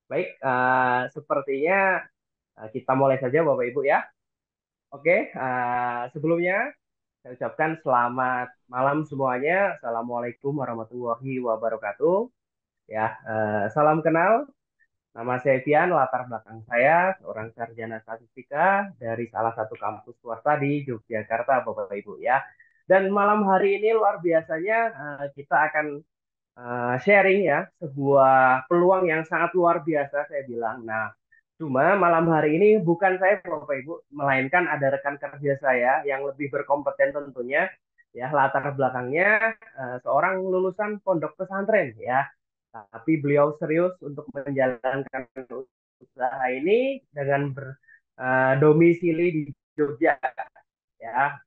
Baik, sepertinya kita mulai saja Bapak Ibu ya. Oke, sebelumnya saya ucapkan selamat malam semuanya. Assalamualaikum warahmatullahi wabarakatuh. Ya, salam kenal. Nama saya Fian, latar belakang saya seorang sarjana statistika dari salah satu kampus swasta di Yogyakarta, Bapak Ibu ya. Dan malam hari ini luar biasanya kita akan sharing ya sebuah peluang yang sangat luar biasa saya bilang. Nah, cuma malam hari ini bukan saya Bapak Ibu, melainkan ada rekan kerja saya yang lebih berkompeten tentunya ya latar belakangnya seorang lulusan pondok pesantren ya. Tapi beliau serius untuk menjalankan usaha ini dengan berdomisili di Jogja ya.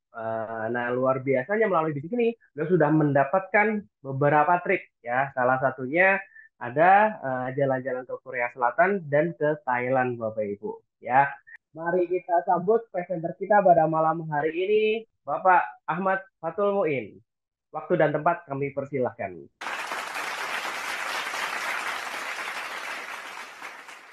Nah, luar biasanya melalui bisnis ini, beliau sudah mendapatkan beberapa trik ya. Salah satunya ada jalan-jalan ke Korea Selatan dan ke Thailand, Bapak Ibu. Ya, mari kita sambut presenter kita pada malam hari ini, Bapak Ahmad Fatul Muin. Waktu dan tempat kami persilahkan.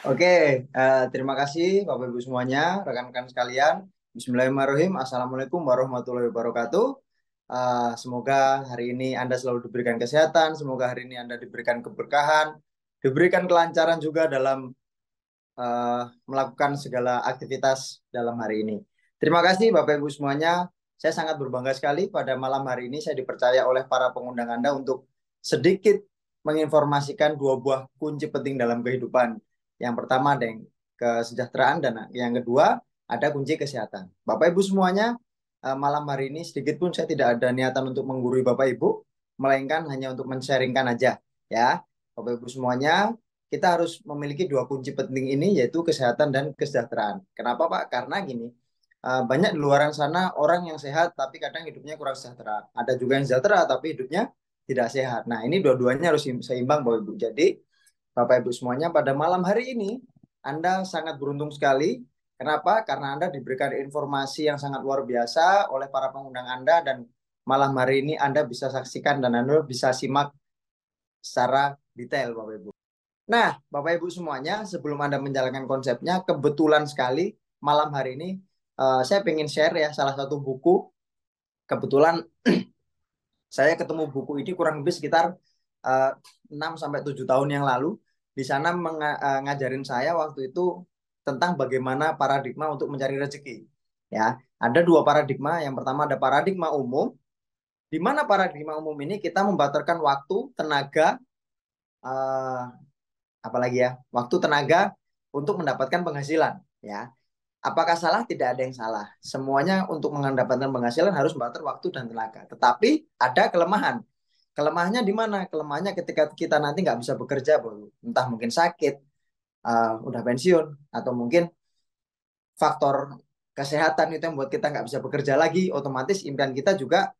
Oke, terima kasih Bapak Ibu semuanya, rekan-rekan sekalian. Bismillahirrahmanirrahim. Assalamualaikum warahmatullahi wabarakatuh. Semoga hari ini Anda selalu diberikan kesehatan, semoga hari ini Anda diberikan keberkahan, diberikan kelancaran juga dalam melakukan segala aktivitas dalam hari ini. Terima kasih Bapak Ibu semuanya. Saya sangat berbangga sekali pada malam hari ini saya dipercaya oleh para pengundang Anda untuk sedikit menginformasikan dua buah kunci penting dalam kehidupan. Yang pertama ada yang kesejahteraan dan yang kedua ada kunci kesehatan. Bapak Ibu semuanya, malam hari ini sedikit pun saya tidak ada niatan untuk menggurui Bapak Ibu, melainkan hanya untuk men-sharingkan aja ya. Bapak Ibu semuanya, kita harus memiliki dua kunci penting ini yaitu kesehatan dan kesejahteraan. Kenapa Pak? Karena gini, banyak di luaran sana orang yang sehat tapi kadang hidupnya kurang sejahtera. Ada juga yang sejahtera tapi hidupnya tidak sehat. Nah, ini dua-duanya harus seimbang Bapak Ibu. Jadi, Bapak Ibu semuanya pada malam hari ini Anda sangat beruntung sekali. Kenapa? Karena Anda diberikan informasi yang sangat luar biasa oleh para pengundang Anda dan malam hari ini Anda bisa saksikan dan Anda bisa simak secara detail Bapak Ibu. Nah, Bapak Ibu semuanya, sebelum Anda menjalankan konsepnya, kebetulan sekali malam hari ini saya pengen share ya salah satu buku. Kebetulan saya ketemu buku ini kurang lebih sekitar 6 sampai 7 tahun yang lalu. Di sana ngajarin saya waktu itu tentang bagaimana paradigma untuk mencari rezeki. Ya, ada dua paradigma. Yang pertama ada paradigma umum, di mana paradigma umum ini kita membatalkan waktu, tenaga, eh, apalagi ya, waktu tenaga untuk mendapatkan penghasilan ya. Apakah salah? Tidak ada yang salah. Semuanya untuk mendapatkan penghasilan harus membatalkan waktu dan tenaga. Tetapi ada kelemahan. Kelemahannya di mana? Kelemahannya ketika kita nanti nggak bisa bekerja, Bro. Entah mungkin sakit, udah pensiun, atau mungkin faktor kesehatan itu yang membuat kita nggak bisa bekerja lagi, otomatis impian kita juga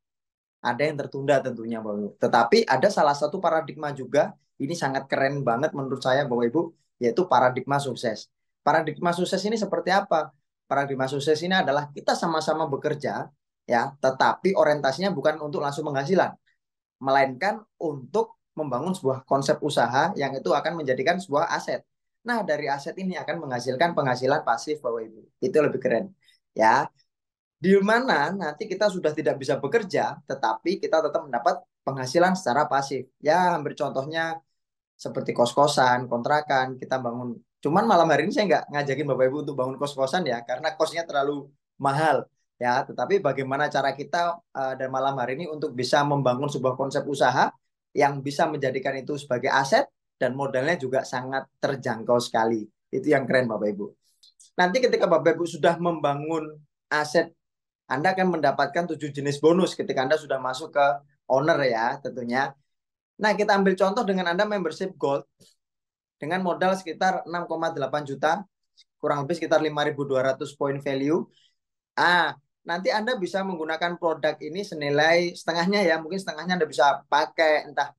ada yang tertunda tentunya, Bapak Ibu. Tetapi ada salah satu paradigma juga, ini sangat keren banget menurut saya, Bapak Ibu, yaitu paradigma sukses. Paradigma sukses ini seperti apa? Paradigma sukses ini adalah kita sama-sama bekerja, ya, tetapi orientasinya bukan untuk langsung penghasilan, melainkan untuk membangun sebuah konsep usaha yang itu akan menjadikan sebuah aset. Nah, dari aset ini akan menghasilkan penghasilan pasif, Bapak Ibu. Itu lebih keren. Ya, di mana nanti kita sudah tidak bisa bekerja, tetapi kita tetap mendapat penghasilan secara pasif. Ya, hampir contohnya seperti kos-kosan, kontrakan, kita bangun. Cuman malam hari ini saya nggak ngajakin Bapak Ibu untuk bangun kos-kosan ya, karena kosnya terlalu mahal. Ya, tetapi bagaimana cara kita dan malam hari ini untuk bisa membangun sebuah konsep usaha yang bisa menjadikan itu sebagai aset dan modalnya juga sangat terjangkau sekali. Itu yang keren Bapak Ibu. Nanti ketika Bapak Ibu sudah membangun aset, Anda akan mendapatkan 7 jenis bonus ketika Anda sudah masuk ke owner ya tentunya. Nah, kita ambil contoh dengan Anda membership Gold dengan modal sekitar 6,8 juta, kurang lebih sekitar 5.200 poin value. Nanti Anda bisa menggunakan produk ini senilai setengahnya ya, mungkin setengahnya Anda bisa pakai entah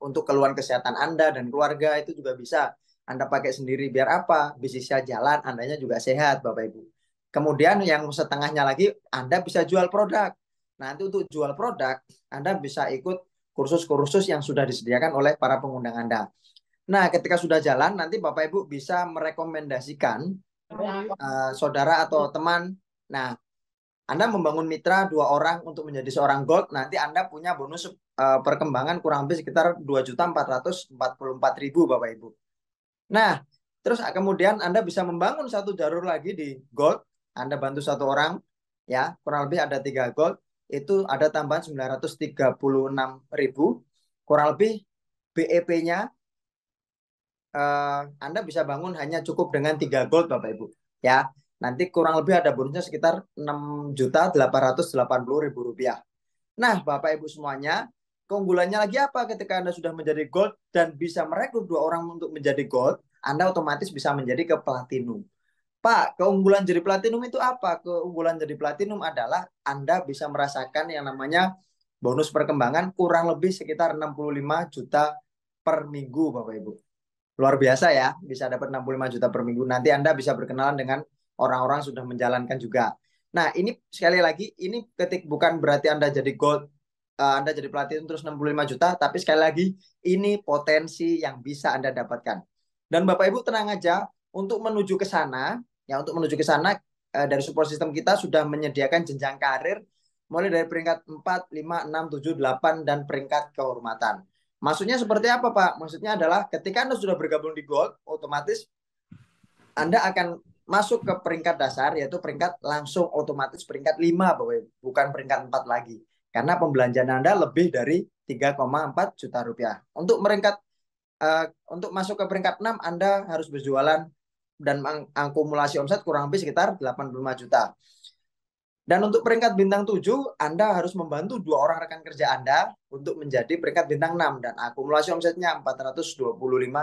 untuk keluhan kesehatan Anda dan keluarga itu juga bisa Anda pakai sendiri biar apa? Bisnisnya jalan, Andanya juga sehat, Bapak Ibu. Kemudian yang setengahnya lagi Anda bisa jual produk. Nanti untuk jual produk Anda bisa ikut kursus-kursus yang sudah disediakan oleh para pengundang Anda. Nah, ketika sudah jalan, nanti Bapak Ibu bisa merekomendasikan saudara atau teman. Nah, Anda membangun mitra 2 orang untuk menjadi seorang gold, nanti Anda punya bonus perkembangan kurang lebih sekitar 2.444.000 Bapak Ibu. Nah, terus kemudian Anda bisa membangun satu jalur lagi di gold. Anda bantu satu orang, ya kurang lebih ada 3 gold, itu ada tambahan 936.000. Kurang lebih BEP-nya Anda bisa bangun hanya cukup dengan 3 gold Bapak Ibu. Ya, nanti kurang lebih ada bonusnya sekitar 6.880.000 rupiah. Nah, Bapak Ibu semuanya, keunggulannya lagi apa ketika Anda sudah menjadi gold dan bisa merekrut 2 orang untuk menjadi gold, Anda otomatis bisa menjadi ke platinum. Pak, keunggulan jadi platinum itu apa? Keunggulan jadi platinum adalah Anda bisa merasakan yang namanya bonus perkembangan kurang lebih sekitar 65 juta per minggu, Bapak Ibu. Luar biasa ya, bisa dapat 65 juta per minggu. Nanti Anda bisa berkenalan dengan orang-orang sudah menjalankan juga. Nah, ini sekali lagi, ini bukan berarti Anda jadi gold, Anda jadi platinum terus 65 juta, tapi sekali lagi, ini potensi yang bisa Anda dapatkan. Dan Bapak Ibu tenang aja, untuk menuju ke sana, dari support system kita sudah menyediakan jenjang karir, mulai dari peringkat 4, 5, 6, 7, 8, dan peringkat kehormatan. Maksudnya seperti apa, Pak? Maksudnya adalah ketika Anda sudah bergabung di Gold, otomatis Anda akan masuk ke peringkat dasar, yaitu peringkat langsung otomatis peringkat 5, Bapak, bukan peringkat 4 lagi. Karena pembelanjaan Anda lebih dari 3,4 juta rupiah. Untuk masuk ke peringkat 6, Anda harus berjualan dan mengakumulasi omset kurang lebih sekitar 85 juta. Dan untuk peringkat bintang 7, Anda harus membantu 2 orang rekan kerja Anda untuk menjadi peringkat bintang 6 dan akumulasi omsetnya 425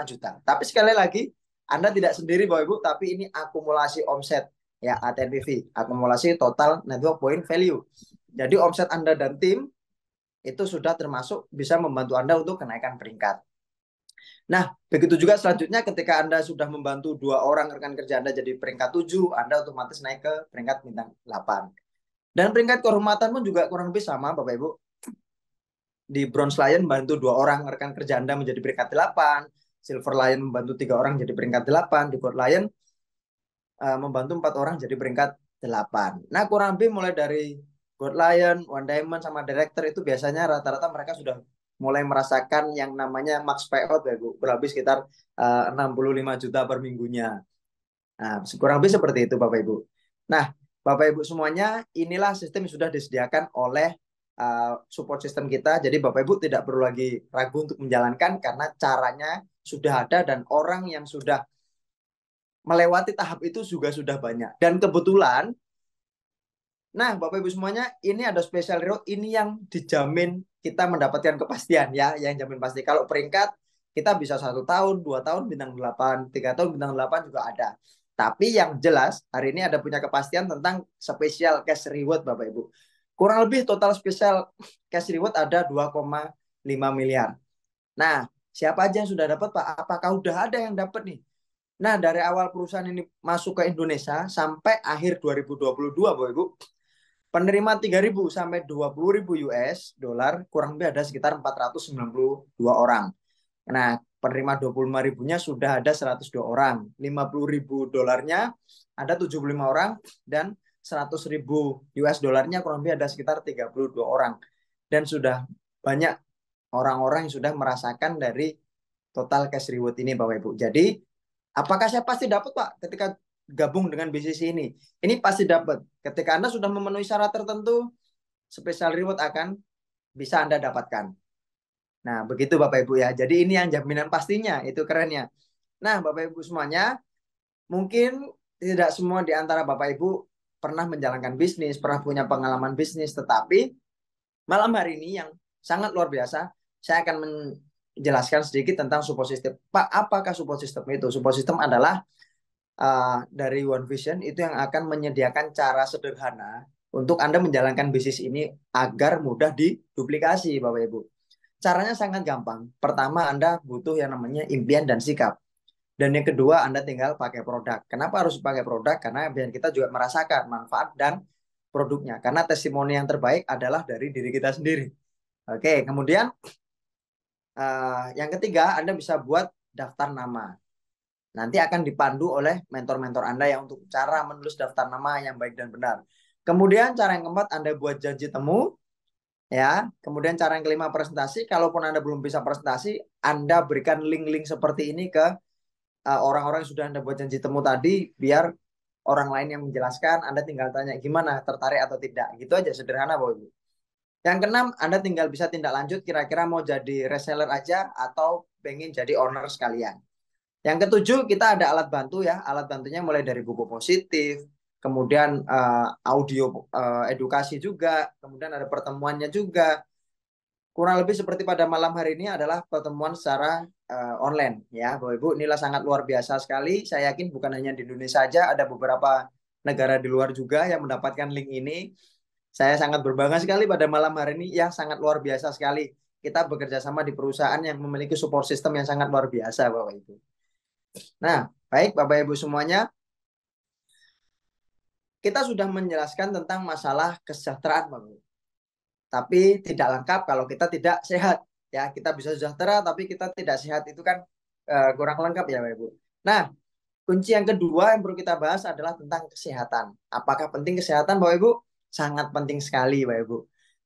juta. Tapi sekali lagi, Anda tidak sendiri Bapak Ibu, tapi ini akumulasi omset ya, ATNPV, akumulasi total network point value. Jadi omset Anda dan tim itu sudah termasuk bisa membantu Anda untuk kenaikan peringkat. Nah, begitu juga selanjutnya ketika Anda sudah membantu 2 orang rekan kerja Anda jadi peringkat 7, Anda otomatis naik ke peringkat bintang 8. Dan peringkat kehormatan pun juga kurang lebih sama, Bapak Ibu. Di Bronze Lion membantu 2 orang rekan kerja Anda menjadi peringkat 8. Silver Lion membantu 3 orang jadi peringkat 8. Di Gold Lion membantu 4 orang jadi peringkat 8. Nah, kurang lebih mulai dari Gold Lion, One Diamond, sama Director itu biasanya rata-rata mereka sudah mulai merasakan yang namanya max payout, ya, Bu. Kurang lebih sekitar 65 juta per minggunya. Nah, kurang lebih seperti itu, Bapak Ibu. Nah, Bapak Ibu semuanya, inilah sistem yang sudah disediakan oleh support system kita. Jadi Bapak Ibu tidak perlu lagi ragu untuk menjalankan karena caranya sudah ada dan orang yang sudah melewati tahap itu juga sudah banyak. Dan kebetulan, nah Bapak Ibu semuanya, ini ada special reward, ini yang dijamin kita mendapatkan kepastian ya, yang jamin pasti. Kalau peringkat kita bisa 1 tahun, 2 tahun bintang 8, 3 tahun bintang 8 juga ada. Tapi yang jelas hari ini ada punya kepastian tentang spesial cash reward Bapak Ibu. Kurang lebih total spesial cash reward ada 2,5 miliar. Nah, siapa aja yang sudah dapat Pak? Apakah udah ada yang dapat nih? Nah, dari awal perusahaan ini masuk ke Indonesia sampai akhir 2022 Bapak Ibu, penerima 3.000 sampai 20.000 US dollar kurang lebih ada sekitar 492 orang. Nah, penerima 25 ribunya sudah ada 102 orang. 50 ribu dolarnya ada 75 orang dan 100 ribu US dolarnya kurang lebih ada sekitar 32 orang. Dan sudah banyak orang-orang yang sudah merasakan dari total cash reward ini Bapak Ibu. Jadi, apakah saya pasti dapat Pak ketika gabung dengan bisnis ini? Ini pasti dapat. Ketika Anda sudah memenuhi syarat tertentu, special reward akan bisa Anda dapatkan. Nah, begitu Bapak Ibu ya. Jadi ini yang jaminan pastinya, itu kerennya. Nah, Bapak Ibu semuanya, mungkin tidak semua di antara Bapak Ibu pernah menjalankan bisnis, pernah punya pengalaman bisnis, tetapi malam hari ini yang sangat luar biasa, saya akan menjelaskan sedikit tentang support system. Pak, apakah support system itu? Support system adalah dari One Vision itu yang akan menyediakan cara sederhana untuk Anda menjalankan bisnis ini agar mudah diduplikasi, Bapak Ibu. Caranya sangat gampang. Pertama, Anda butuh yang namanya impian dan sikap. Dan yang kedua, Anda tinggal pakai produk. Kenapa harus pakai produk? Karena biar kita juga merasakan manfaat dan produknya. Karena testimoni yang terbaik adalah dari diri kita sendiri. Oke, kemudian yang ketiga, Anda bisa buat daftar nama. Nanti akan dipandu oleh mentor-mentor Anda yang untuk cara menulis daftar nama yang baik dan benar. Kemudian cara yang keempat, Anda buat janji temu, ya. Kemudian cara yang kelima, presentasi. Kalaupun Anda belum bisa presentasi, Anda berikan link-link seperti ini ke orang-orang yang sudah Anda buat janji temu tadi, biar orang lain yang menjelaskan, Anda tinggal tanya gimana, tertarik atau tidak. Gitu aja, sederhana, Bapak Ibu. Yang keenam, Anda tinggal bisa tindak lanjut, kira-kira mau jadi reseller aja atau pengen jadi owner sekalian. Yang ketujuh, kita ada alat bantu ya. Alat bantunya mulai dari buku positif, kemudian audio edukasi juga, kemudian ada pertemuannya juga. Kurang lebih seperti pada malam hari ini adalah pertemuan secara online ya, Bapak Ibu. Inilah sangat luar biasa sekali. Saya yakin bukan hanya di Indonesia saja, ada beberapa negara di luar juga yang mendapatkan link ini. Saya sangat berbangga sekali pada malam hari ini yang sangat luar biasa sekali. Kita bekerja sama di perusahaan yang memiliki support system yang sangat luar biasa, Bapak Ibu. Nah, baik Bapak Ibu semuanya, kita sudah menjelaskan tentang masalah kesejahteraan, Bapak Ibu. Tapi tidak lengkap kalau kita tidak sehat. Ya, kita bisa sejahtera tapi kita tidak sehat, itu kan kurang lengkap ya, Bapak Ibu. Nah, kunci yang kedua yang perlu kita bahas adalah tentang kesehatan. Apakah penting kesehatan, Bapak Ibu? Sangat penting sekali, Bapak Ibu.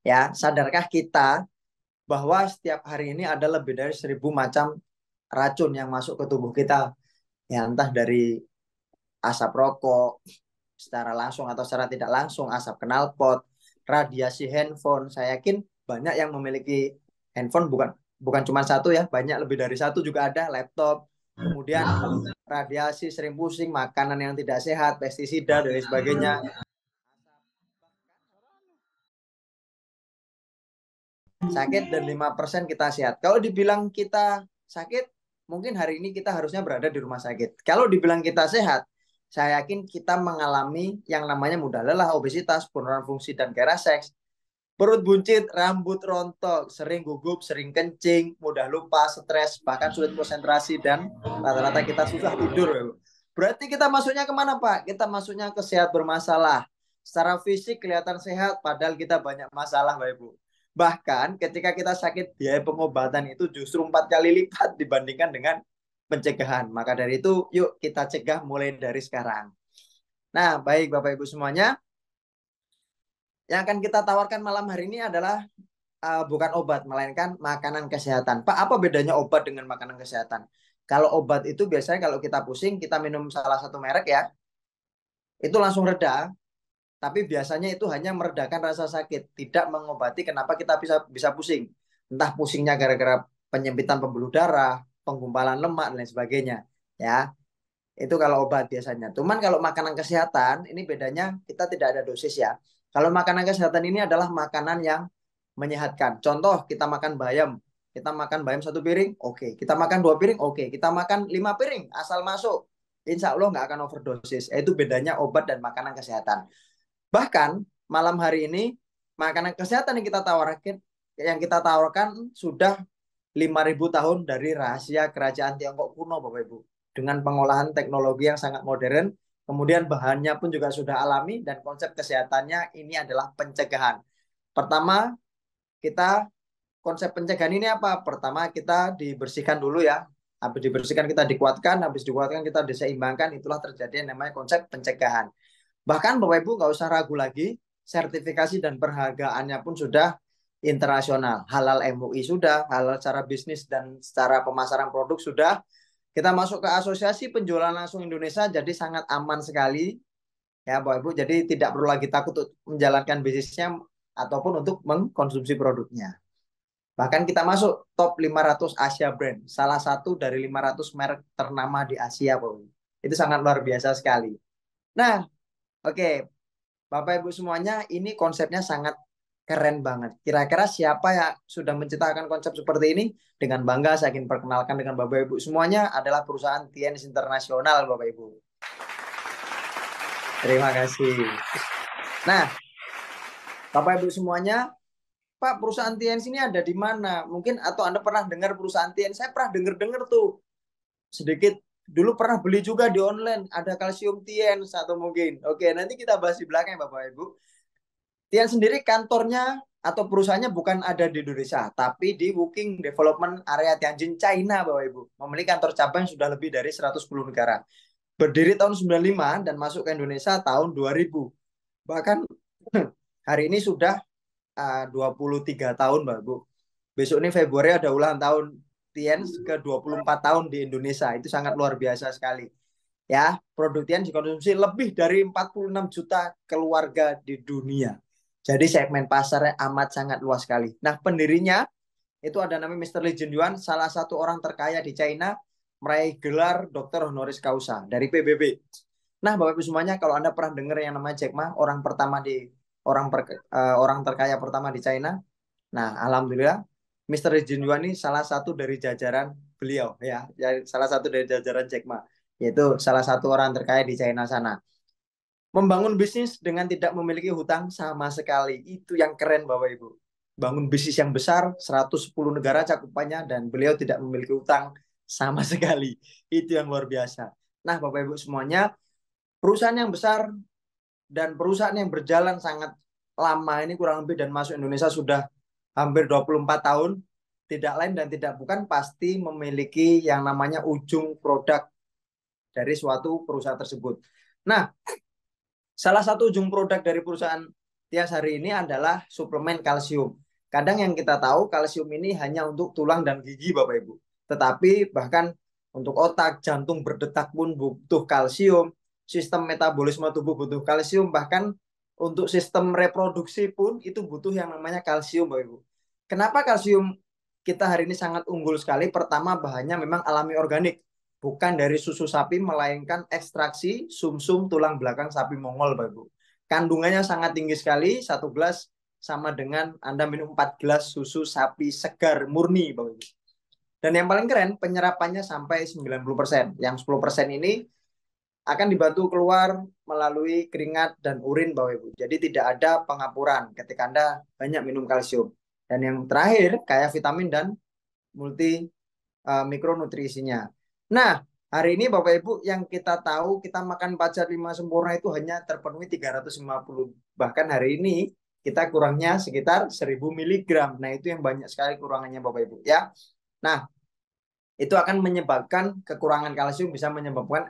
Ya, sadarkah kita bahwa setiap hari ini ada lebih dari 1.000 macam racun yang masuk ke tubuh kita? Ya, entah dari asap rokok secara langsung atau secara tidak langsung, asap knalpot, radiasi handphone. Saya yakin banyak yang memiliki handphone, bukan cuma satu ya, banyak lebih dari satu juga ada, laptop. Kemudian radiasi, sering pusing, makanan yang tidak sehat, pestisida dan sebagainya. Sakit dan 5% kita sehat. Kalau dibilang kita sakit, mungkin hari ini kita harusnya berada di rumah sakit. Kalau dibilang kita sehat, saya yakin kita mengalami yang namanya mudah lelah, obesitas, penurunan fungsi dan gairah seks, perut buncit, rambut rontok, sering gugup, sering kencing, mudah lupa, stres, bahkan sulit konsentrasi, dan rata-rata kita susah tidur. Berarti kita masuknya kemana, Pak? Kita masuknya ke sehat bermasalah. Secara fisik kelihatan sehat, padahal kita banyak masalah, Bapak Ibu. Bahkan ketika kita sakit, biaya pengobatan itu justru 4 kali lipat dibandingkan dengan pencegahan. Maka dari itu, yuk kita cegah mulai dari sekarang. Nah, baik Bapak Ibu semuanya, yang akan kita tawarkan malam hari ini adalah bukan obat, melainkan makanan kesehatan. Pak, apa bedanya obat dengan makanan kesehatan? Kalau obat itu biasanya kalau kita pusing, kita minum salah satu merek ya, itu langsung reda. Tapi biasanya itu hanya meredakan rasa sakit, tidak mengobati kenapa kita bisa pusing. Entah pusingnya gara-gara penyempitan pembuluh darah, penggumpalan lemak dan lain sebagainya. Ya, itu kalau obat biasanya. Cuman kalau makanan kesehatan, ini bedanya kita tidak ada dosis ya. Kalau makanan kesehatan ini adalah makanan yang menyehatkan. Contoh, kita makan bayam. Kita makan bayam 1 piring, oke. Kita makan 2 piring, oke. Kita makan 5 piring, asal masuk. Insya Allah nggak akan overdosis. Itu bedanya obat dan makanan kesehatan. Bahkan malam hari ini, makanan kesehatan yang kita tawarkan sudah 5.000 tahun dari rahasia kerajaan Tiongkok kuno, Bapak Ibu. Dengan pengolahan teknologi yang sangat modern, kemudian bahannya pun juga sudah alami, dan konsep kesehatannya ini adalah pencegahan. Pertama, konsep pencegahan ini apa? Pertama, kita dibersihkan dulu ya. Habis dibersihkan kita dikuatkan, habis dikuatkan kita diseimbangkan, itulah terjadi yang namanya konsep pencegahan. Bahkan Bapak Ibu nggak usah ragu lagi, sertifikasi dan perhargaannya pun sudah internasional. Halal MUI sudah, halal secara bisnis dan secara pemasaran produk sudah. Kita masuk ke Asosiasi Penjualan Langsung Indonesia, jadi sangat aman sekali. Ya Bapak Ibu, jadi tidak perlu lagi takut untuk menjalankan bisnisnya ataupun untuk mengkonsumsi produknya. Bahkan kita masuk top 500 Asia Brand, salah satu dari 500 merek ternama di Asia, Bapak Ibu. Itu sangat luar biasa sekali. Nah, oke, Bapak Ibu semuanya, ini konsepnya sangat keren banget. Kira-kira siapa yang sudah menciptakan konsep seperti ini? Dengan bangga saya ingin perkenalkan dengan Bapak Ibu semuanya adalah perusahaan TNS Internasional, Bapak Ibu. Terima kasih. Nah, Bapak Ibu semuanya, Pak, perusahaan TNS ini ada di mana? Mungkin atau Anda pernah dengar perusahaan TNS? Saya pernah dengar tuh sedikit. Dulu pernah beli juga di online, ada kalsium TNS atau mungkin. Oke, nanti kita bahas di belakang Bapak Ibu. Tian sendiri kantornya atau perusahaannya bukan ada di Indonesia, tapi di Woking Development Area Tianjin, China, Bapak Ibu. Memiliki kantor cabang sudah lebih dari 110 negara. Berdiri tahun 95 dan masuk ke Indonesia tahun 2000. Bahkan hari ini sudah 23 tahun, Bapak Ibu. Besok ini Februari ada ulang tahun Tiens ke 24 tahun di Indonesia. Itu sangat luar biasa sekali. Ya, produk Tiens dikonsumsi lebih dari 46 juta keluarga di dunia. Jadi segmen pasarnya amat sangat luas sekali. Nah, pendirinya itu ada namanya Mr. Lee Jun Yuan, salah satu orang terkaya di China, meraih gelar Dokter Honoris Causa dari PBB. Nah, Bapak Ibu semuanya, kalau Anda pernah dengar yang namanya Jack Ma, orang terkaya pertama di China. Nah, alhamdulillah Mr. Lee Jun Yuan ini salah satu dari jajaran beliau ya, salah satu dari jajaran Jack Ma, yaitu salah satu orang terkaya di China sana. Membangun bisnis dengan tidak memiliki hutang sama sekali. Itu yang keren, Bapak Ibu. Bangun bisnis yang besar, 110 negara cakupannya, dan beliau tidak memiliki hutang sama sekali. Itu yang luar biasa. Nah, Bapak Ibu semuanya, perusahaan yang besar dan perusahaan yang berjalan sangat lama ini kurang lebih dan masuk Indonesia sudah hampir 24 tahun, tidak lain dan tidak bukan pasti memiliki yang namanya ujung produk dari suatu perusahaan tersebut. Nah, salah satu ujung produk dari perusahaan Tias hari ini adalah suplemen kalsium. Kadang yang kita tahu kalsium ini hanya untuk tulang dan gigi, Bapak Ibu. Tetapi bahkan untuk otak, jantung berdetak pun butuh kalsium, sistem metabolisme tubuh butuh kalsium, bahkan untuk sistem reproduksi pun itu butuh yang namanya kalsium, Bapak Ibu. Kenapa kalsium kita hari ini sangat unggul sekali? Pertama, bahannya memang alami organik, bukan dari susu sapi, melainkan ekstraksi sumsum tulang belakang sapi Mongol, Bapak Ibu. Kandungannya sangat tinggi sekali, satu gelas sama dengan Anda minum 4 gelas susu sapi segar murni, Bapak Ibu. Dan yang paling keren, penyerapannya sampai 90%. Yang 10% ini akan dibantu keluar melalui keringat dan urin, Bapak Ibu. Jadi tidak ada pengapuran ketika Anda banyak minum kalsium. Dan yang terakhir, kaya vitamin dan multi mikronutrisinya. Nah, hari ini Bapak Ibu yang kita tahu kita makan pacar 5 sempurna itu hanya terpenuhi 350. Bahkan hari ini kita kurangnya sekitar 1000 miligram. Nah, itu yang banyak sekali kurangannya Bapak Ibu ya. Nah, itu akan menyebabkan kekurangan kalsium, bisa menyebabkan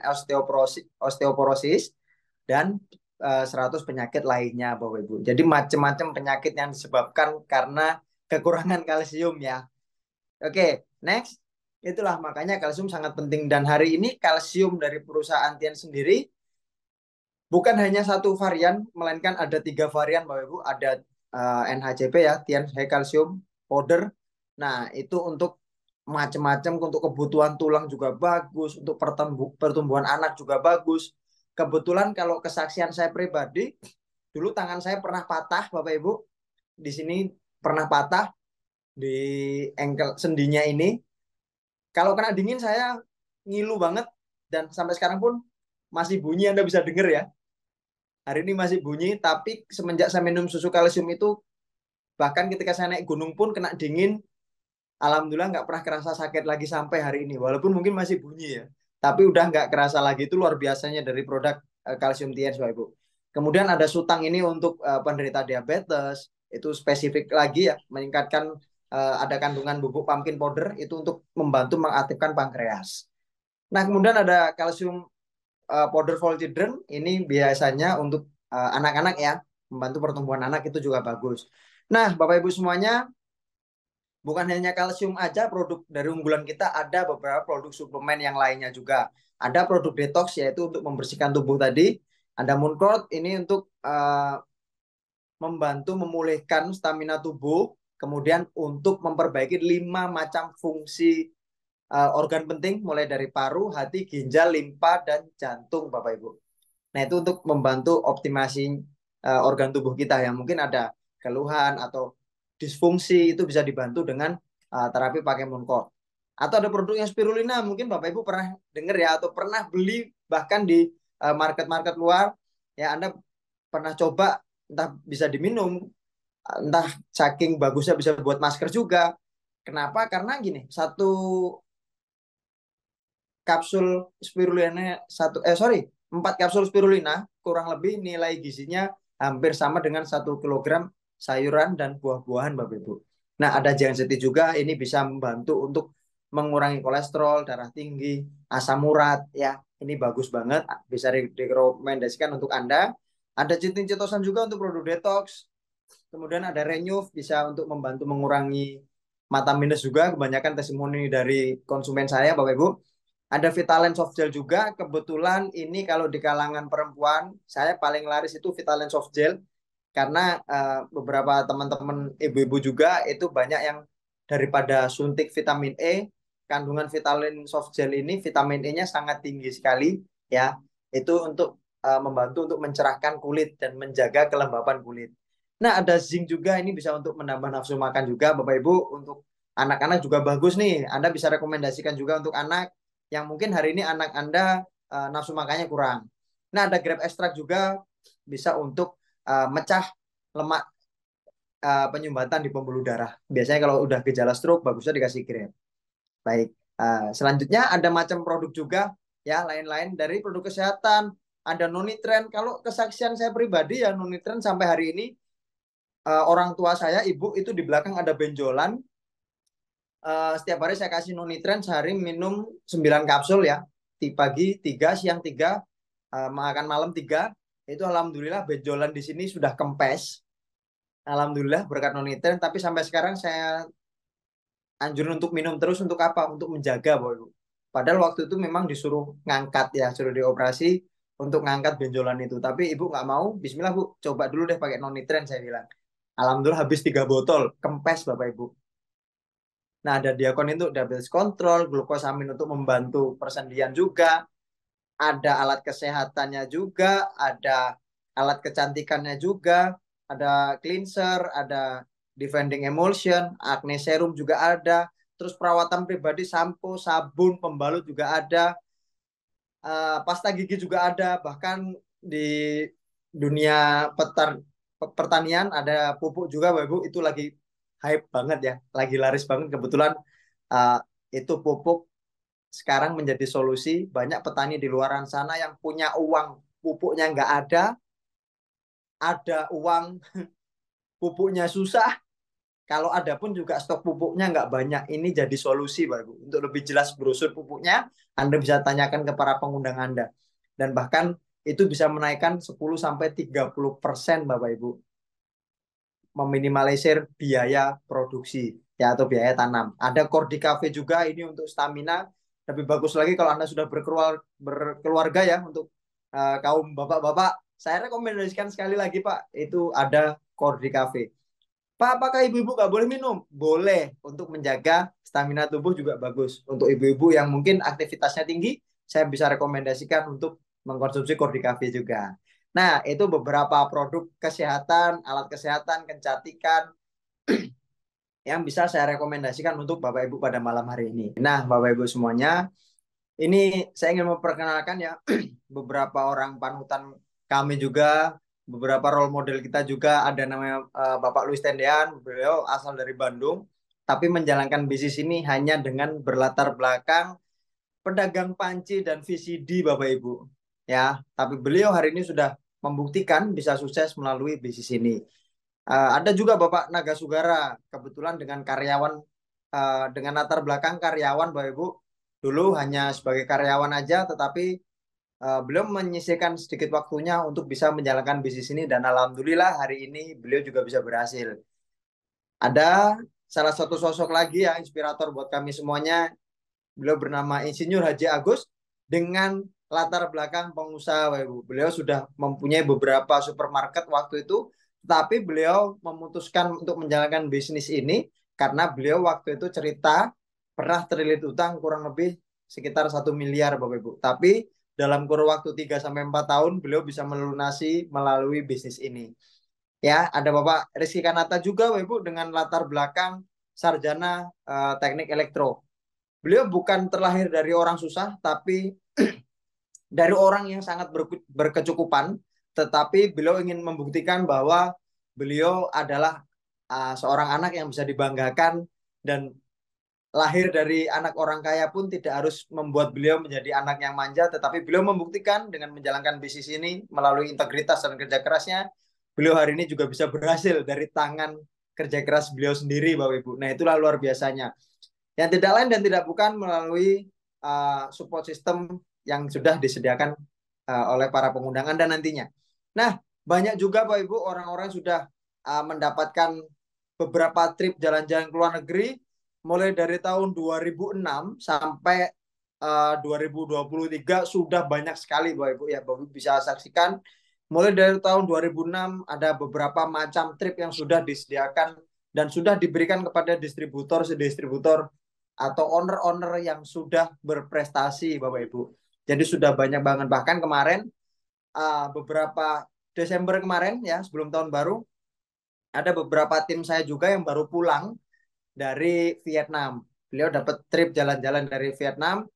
osteoporosis dan 100 penyakit lainnya Bapak Ibu. Jadi macam-macam penyakit yang disebabkan karena kekurangan kalsium ya. Oke, next. Itulah makanya kalsium sangat penting. Dan hari ini kalsium dari perusahaan Tian sendiri bukan hanya satu varian, melainkan ada 3 varian, Bapak Ibu. Ada NHCP ya, Tian High Calcium Powder. Nah, itu untuk macam-macam, untuk kebutuhan tulang juga bagus, untuk pertumbuhan anak juga bagus. Kebetulan kalau kesaksian saya pribadi, dulu tangan saya pernah patah, Bapak Ibu. Di sini pernah patah di engkel sendinya ini. Kalau kena dingin saya ngilu banget dan sampai sekarang pun masih bunyi, Anda bisa dengar ya. Hari ini masih bunyi, tapi semenjak saya minum susu kalsium itu, bahkan ketika saya naik gunung pun kena dingin, alhamdulillah nggak pernah kerasa sakit lagi sampai hari ini. Walaupun mungkin masih bunyi ya, tapi udah nggak kerasa lagi. Itu luar biasanya dari produk kalsium TNS, Bapak Ibu. Kemudian ada Sutang ini untuk penderita diabetes, itu spesifik lagi ya, meningkatkan ada kandungan bubuk pumpkin powder itu untuk membantu mengaktifkan pankreas. Nah, kemudian ada kalsium powder for children, ini biasanya untuk anak-anak ya, membantu pertumbuhan anak, itu juga bagus. Nah, Bapak Ibu semuanya, bukan hanya kalsium aja produk dari unggulan kita, ada beberapa produk suplemen yang lainnya juga. Ada produk detox yaitu untuk membersihkan tubuh tadi. Ada Mooncrot ini untuk membantu memulihkan stamina tubuh, kemudian untuk memperbaiki 5 macam fungsi organ penting, mulai dari paru, hati, ginjal, limpa, dan jantung, Bapak Ibu. Nah, itu untuk membantu optimasi organ tubuh kita yang mungkin ada keluhan atau disfungsi, itu bisa dibantu dengan terapi pakai Mooncrot. Atau ada produk yang spirulina, mungkin Bapak Ibu pernah dengar ya, atau pernah beli bahkan di market-market luar, ya Anda pernah coba, entah bisa diminum, entah saking bagusnya bisa buat masker juga. Kenapa? Karena gini, satu kapsul spirulina 4 kapsul spirulina kurang lebih nilai gizinya hampir sama dengan 1 kilogram sayuran dan buah-buahan Bapak Ibu. Nah, ada Giant juga, ini bisa membantu untuk mengurangi kolesterol, darah tinggi, asam urat ya. Ini bagus banget, bisa direkomendasikan untuk Anda. Ada Citosan juga untuk produk detox. Kemudian ada Renew, bisa untuk membantu mengurangi mata minus juga, kebanyakan testimoni dari konsumen saya Bapak Ibu. Ada Vitalen Soft Gel juga, kebetulan ini kalau di kalangan perempuan, saya paling laris itu Vitalen Soft Gel, karena beberapa teman-teman ibu-ibu juga itu banyak yang daripada suntik vitamin E, kandungan Vitalen Soft Gel ini vitamin E-nya sangat tinggi sekali ya. Itu untuk membantu untuk mencerahkan kulit dan menjaga kelembapan kulit. Nah, ada zinc juga, ini bisa untuk menambah nafsu makan juga Bapak Ibu. Untuk anak-anak juga bagus nih. Anda bisa rekomendasikan juga untuk anak yang mungkin hari ini anak Anda nafsu makannya kurang. Nah, ada Grab Extract juga, bisa untuk mecah lemak penyumbatan di pembuluh darah. Biasanya kalau udah gejala stroke, bagusnya dikasih Grab. Baik, selanjutnya ada macam produk juga ya, lain-lain dari produk kesehatan. Ada Nonitren. Kalau kesaksian saya pribadi ya, Nonitren sampai hari ini orang tua saya, ibu itu di belakang ada benjolan. Setiap hari saya kasih Nonitren, sehari minum 9 kapsul ya. Di pagi 3, siang 3, makan malam 3. Itu alhamdulillah benjolan di sini sudah kempes. Alhamdulillah berkat Nonitren, tapi sampai sekarang saya anjurin untuk minum terus. Untuk apa? Untuk menjaga, Bu. Padahal waktu itu memang disuruh ngangkat ya, suruh dioperasi untuk ngangkat benjolan itu. Tapi ibu nggak mau, bismillah Bu, coba dulu deh pakai Nonitren, saya bilang. Alhamdulillah habis 3 botol, kempes Bapak Ibu. Nah, ada Diakon itu diabetes kontrol, glukosamin untuk membantu persendian juga, ada alat kesehatannya juga, ada alat kecantikannya juga, ada cleanser, ada defending emulsion, acne serum juga ada, terus perawatan pribadi, sampo, sabun, pembalut juga ada, pasta gigi juga ada, bahkan di dunia pertanian ada pupuk juga Bapak Ibu, itu lagi hype banget ya, lagi laris banget kebetulan. uh, itu pupuk sekarang menjadi solusi. Banyak petani di luar sana yang punya uang, pupuknya nggak ada uang, pupuknya susah. Kalau ada pun juga stok pupuknya nggak banyak. Ini jadi solusi Bapak Ibu. Untuk lebih jelas brosur pupuknya, Anda bisa tanyakan ke para pengundang Anda. Dan bahkan itu bisa menaikkan 10-30% Bapak Ibu. Meminimalisir biaya produksi ya, atau biaya tanam. Ada Cafe juga, ini untuk stamina. Lebih bagus lagi kalau Anda sudah berkeluarga ya, untuk kaum bapak-bapak. Saya rekomendasikan sekali lagi Pak, itu ada Cafe. Pak, apakah ibu-ibu nggak boleh minum? Boleh, untuk menjaga stamina tubuh juga bagus. Untuk ibu-ibu yang mungkin aktivitasnya tinggi, saya bisa rekomendasikan untuk mengkonsumsi Cafe juga. Nah, itu beberapa produk kesehatan, alat kesehatan, kecantikan yang bisa saya rekomendasikan untuk Bapak Ibu pada malam hari ini. Nah, Bapak Ibu semuanya, ini saya ingin memperkenalkan ya beberapa orang panutan kami juga, beberapa role model kita juga. Ada namanya Bapak Luis Tendean, beliau asal dari Bandung, tapi menjalankan bisnis ini hanya dengan berlatar belakang pedagang panci dan VCD Bapak Ibu. Ya, tapi beliau hari ini sudah membuktikan bisa sukses melalui bisnis ini. Ada juga Bapak Naga Sugara, kebetulan dengan karyawan, dengan latar belakang karyawan Bapak Ibu, dulu hanya sebagai karyawan aja, tetapi beliau menyisihkan sedikit waktunya untuk bisa menjalankan bisnis ini, dan alhamdulillah hari ini beliau juga bisa berhasil. Ada salah satu sosok lagi ya, inspirator buat kami semuanya. Beliau bernama Insinyur Haji Agus, dengan latar belakang pengusaha Bapak Ibu. Beliau sudah mempunyai beberapa supermarket waktu itu, tapi beliau memutuskan untuk menjalankan bisnis ini karena beliau waktu itu cerita pernah terlilit utang kurang lebih sekitar 1 miliar Bapak Ibu. Tapi dalam kurun waktu 3-4 tahun beliau bisa melunasi melalui bisnis ini. Ya, ada Bapak Rizky Kanata juga Bapak Ibu, dengan latar belakang sarjana teknik elektro. Beliau bukan terlahir dari orang susah, tapi dari orang yang sangat berkecukupan, tetapi beliau ingin membuktikan bahwa beliau adalah seorang anak yang bisa dibanggakan, dan lahir dari anak orang kaya pun tidak harus membuat beliau menjadi anak yang manja, tetapi beliau membuktikan dengan menjalankan bisnis ini melalui integritas dan kerja kerasnya. beliau hari ini juga bisa berhasil dari tangan kerja keras beliau sendiri, Bapak Ibu. Nah, itulah luar biasanya. Yang tidak lain dan tidak bukan melalui support system yang sudah disediakan oleh para pengundang Anda nantinya. Nah, banyak juga Bapak Ibu orang-orang sudah mendapatkan beberapa trip jalan-jalan ke luar negeri mulai dari tahun 2006 sampai 2023 sudah banyak sekali Bapak Ibu ya. Bapak Ibu bisa saksikan mulai dari tahun 2006 ada beberapa macam trip yang sudah disediakan dan sudah diberikan kepada distributor atau owner-owner yang sudah berprestasi Bapak Ibu. Jadi sudah banyak banget, bahkan kemarin beberapa Desember kemarin ya sebelum tahun baru ada beberapa tim saya juga yang baru pulang dari Vietnam. Beliau dapat trip jalan-jalan dari Vietnam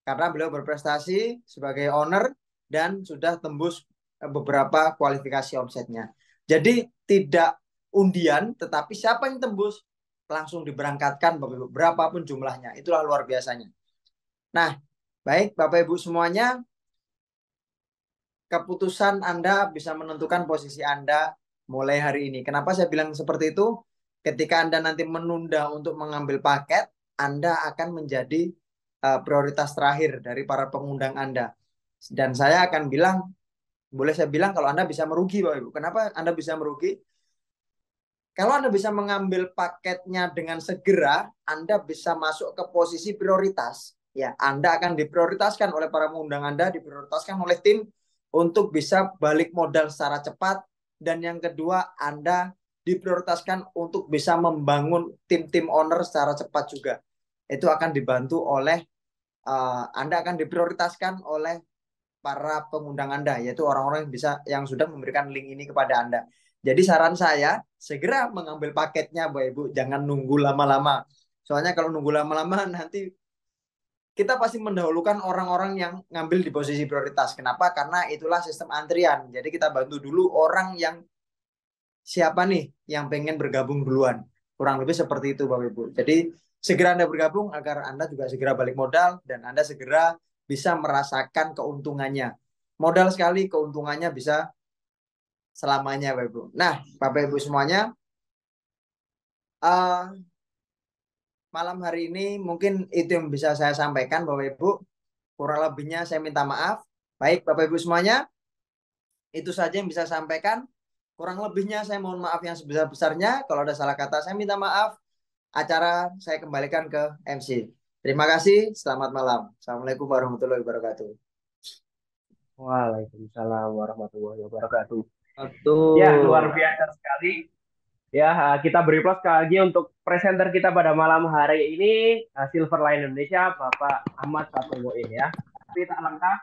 karena beliau berprestasi sebagai owner dan sudah tembus beberapa kualifikasi omsetnya. Jadi tidak undian, tetapi siapa yang tembus langsung diberangkatkan berapapun jumlahnya. Itulah luar biasanya. Nah, baik Bapak Ibu semuanya, keputusan Anda bisa menentukan posisi Anda mulai hari ini. Kenapa saya bilang seperti itu? Ketika Anda nanti menunda untuk mengambil paket, Anda akan menjadi prioritas terakhir dari para pengundang Anda. Dan saya akan bilang, boleh saya bilang kalau Anda bisa merugi, Bapak Ibu. Kenapa Anda bisa merugi? Kalau Anda bisa mengambil paketnya dengan segera, Anda bisa masuk ke posisi prioritas. Ya, Anda akan diprioritaskan oleh para pengundang Anda, diprioritaskan oleh tim untuk bisa balik modal secara cepat. Dan yang kedua, Anda diprioritaskan untuk bisa membangun tim-tim owner secara cepat juga. Itu akan dibantu oleh, Anda akan diprioritaskan oleh para pengundang Anda, yaitu orang-orang yang yang sudah memberikan link ini kepada Anda. Jadi saran saya, segera mengambil paketnya, Bapak Ibu. Jangan nunggu lama-lama. Soalnya kalau nunggu lama-lama nanti kita pasti mendahulukan orang-orang yang ngambil di posisi prioritas. Kenapa? Karena itulah sistem antrian. Jadi kita bantu dulu orang yang siapa nih yang pengen bergabung duluan. Kurang lebih seperti itu, Bapak Ibu. Jadi segera Anda bergabung agar Anda juga segera balik modal dan Anda segera bisa merasakan keuntungannya. Modal sekali, keuntungannya bisa selamanya, Bapak Ibu. Nah, Bapak Ibu semuanya, malam hari ini mungkin itu yang bisa saya sampaikan, Bapak Ibu. Kurang lebihnya saya minta maaf. Baik, Bapak Ibu semuanya, itu saja yang bisa saya sampaikan. Kurang lebihnya saya mohon maaf yang sebesar-besarnya. Kalau ada salah kata, saya minta maaf. Acara saya kembalikan ke MC. Terima kasih, selamat malam. Assalamualaikum warahmatullahi wabarakatuh. Waalaikumsalam warahmatullahi wabarakatuh. Ya, luar Betul. biasa sekali. Ya, kita beri plus sekali lagi untuk presenter kita pada malam hari ini, Silverline Indonesia, Bapak Ahmad Satungguin ya. Tapi tak lengkap,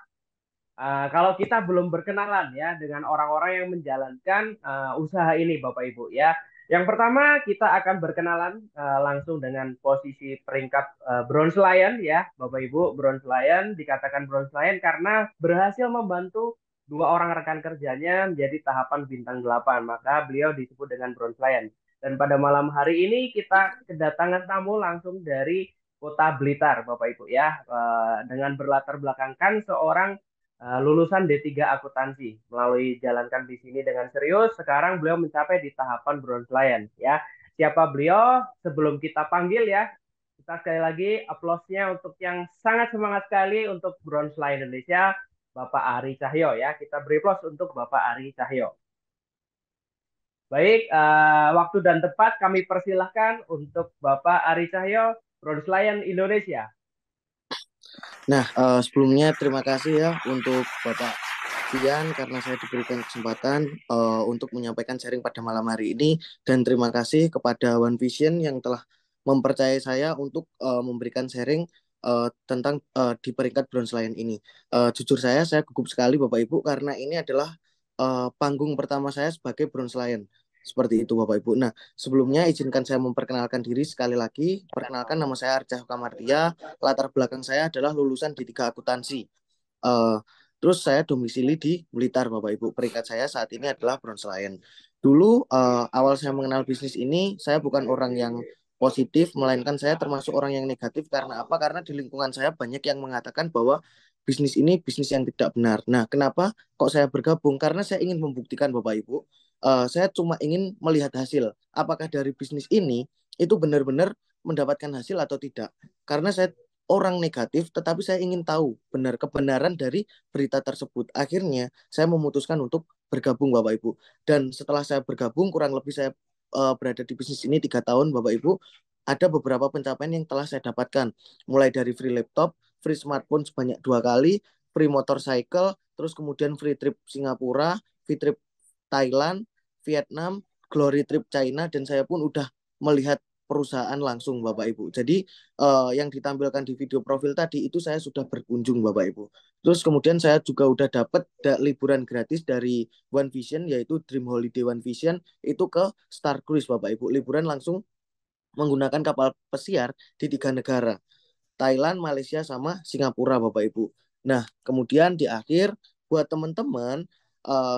kalau kita belum berkenalan ya dengan orang-orang yang menjalankan usaha ini, Bapak Ibu ya. Yang pertama kita akan berkenalan langsung dengan posisi peringkat Bronze Lion ya, Bapak Ibu. Bronze Lion dikatakan Bronze Lion karena berhasil membantu dua orang rekan kerjanya menjadi tahapan bintang 8. Maka beliau disebut dengan Bronze Lion. Dan pada malam hari ini kita kedatangan tamu langsung dari Kota Blitar, Bapak Ibu ya, dengan berlatar belakangkan seorang lulusan D3 akuntansi. Melalui jalankan di sini dengan serius, sekarang beliau mencapai di tahapan Bronze Lion ya. Siapa beliau? Sebelum kita panggil ya, kita sekali lagi aplausnya untuk yang sangat semangat sekali untuk Bronze Lion Indonesia, Bapak Ari Cahyo ya. Kita beri aplaus untuk Bapak Ari Cahyo. Baik, waktu dan tempat kami persilahkan untuk Bapak Ari Cahyo, Bronze Lion Indonesia. Nah, sebelumnya terima kasih ya untuk Bapak Fian karena saya diberikan kesempatan untuk menyampaikan sharing pada malam hari ini, dan terima kasih kepada One Vision yang telah mempercayai saya untuk memberikan sharing tentang di peringkat Bronze Lion ini. Jujur saya gugup sekali Bapak Ibu karena ini adalah panggung pertama saya sebagai Bronze Lion. Seperti itu Bapak Ibu. Nah, sebelumnya izinkan saya memperkenalkan diri sekali lagi. Perkenalkan, nama saya Arca Kamartia. Latar belakang saya adalah lulusan D3 akuntansi. Terus saya domisili di Blitar Bapak Ibu. Peringkat saya saat ini adalah Bronze Lion. Dulu awal saya mengenal bisnis ini, saya bukan orang yang positif, melainkan saya termasuk orang yang negatif. Karena apa? Karena di lingkungan saya banyak yang mengatakan bahwa bisnis ini bisnis yang tidak benar. Nah, kenapa kok saya bergabung? Karena saya ingin membuktikan Bapak Ibu Saya cuma ingin melihat hasil. Apakah dari bisnis ini itu benar-benar mendapatkan hasil atau tidak. Karena saya orang negatif, tetapi saya ingin tahu benar kebenaran dari berita tersebut. Akhirnya saya memutuskan untuk bergabung Bapak Ibu. Dan setelah saya bergabung, kurang lebih saya berada di bisnis ini 3 tahun Bapak Ibu. Ada beberapa pencapaian yang telah saya dapatkan. Mulai dari free laptop, free smartphone sebanyak 2 kali, free motorcycle, terus kemudian free trip Singapura, free trip Thailand, Vietnam, glory trip China, dan saya pun udah melihat perusahaan langsung Bapak Ibu. Jadi yang ditampilkan di video profil tadi itu saya sudah berkunjung Bapak Ibu. Terus kemudian saya juga udah dapat liburan gratis dari One Vision, yaitu Dream Holiday One Vision, itu ke Star Cruise Bapak Ibu. Liburan langsung menggunakan kapal pesiar di 3 negara. Thailand, Malaysia, sama Singapura Bapak Ibu. Nah, kemudian di akhir buat teman-teman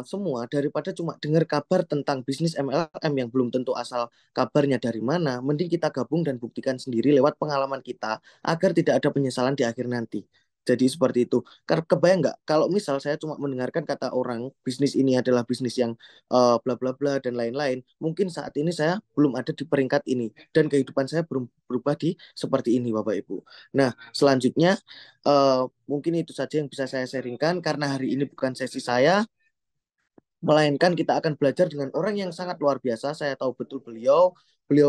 semua, daripada cuma dengar kabar tentang bisnis MLM yang belum tentu asal kabarnya dari mana, mending kita gabung dan buktikan sendiri lewat pengalaman kita agar tidak ada penyesalan di akhir nanti. Jadi seperti itu. Kebayang nggak kalau misal saya cuma mendengarkan kata orang bisnis ini adalah bisnis yang bla bla bla dan lain-lain, mungkin saat ini saya belum ada di peringkat ini dan kehidupan saya belum berubah di seperti ini Bapak Ibu. Nah, selanjutnya mungkin itu saja yang bisa saya sharingkan karena hari ini bukan sesi saya, melainkan kita akan belajar dengan orang yang sangat luar biasa. Saya tahu betul beliau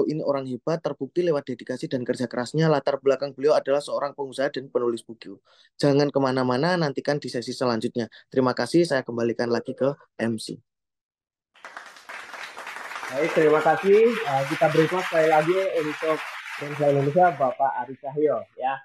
ini orang hebat, terbukti lewat dedikasi dan kerja kerasnya. Latar belakang beliau adalah seorang pengusaha dan penulis buku. Jangan kemana-mana, nantikan di sesi selanjutnya. Terima kasih, saya kembalikan lagi ke MC. Baik, terima kasih. Kita beri sekali lagi untuk bangsa Indonesia Bapak Ari Cahyo ya.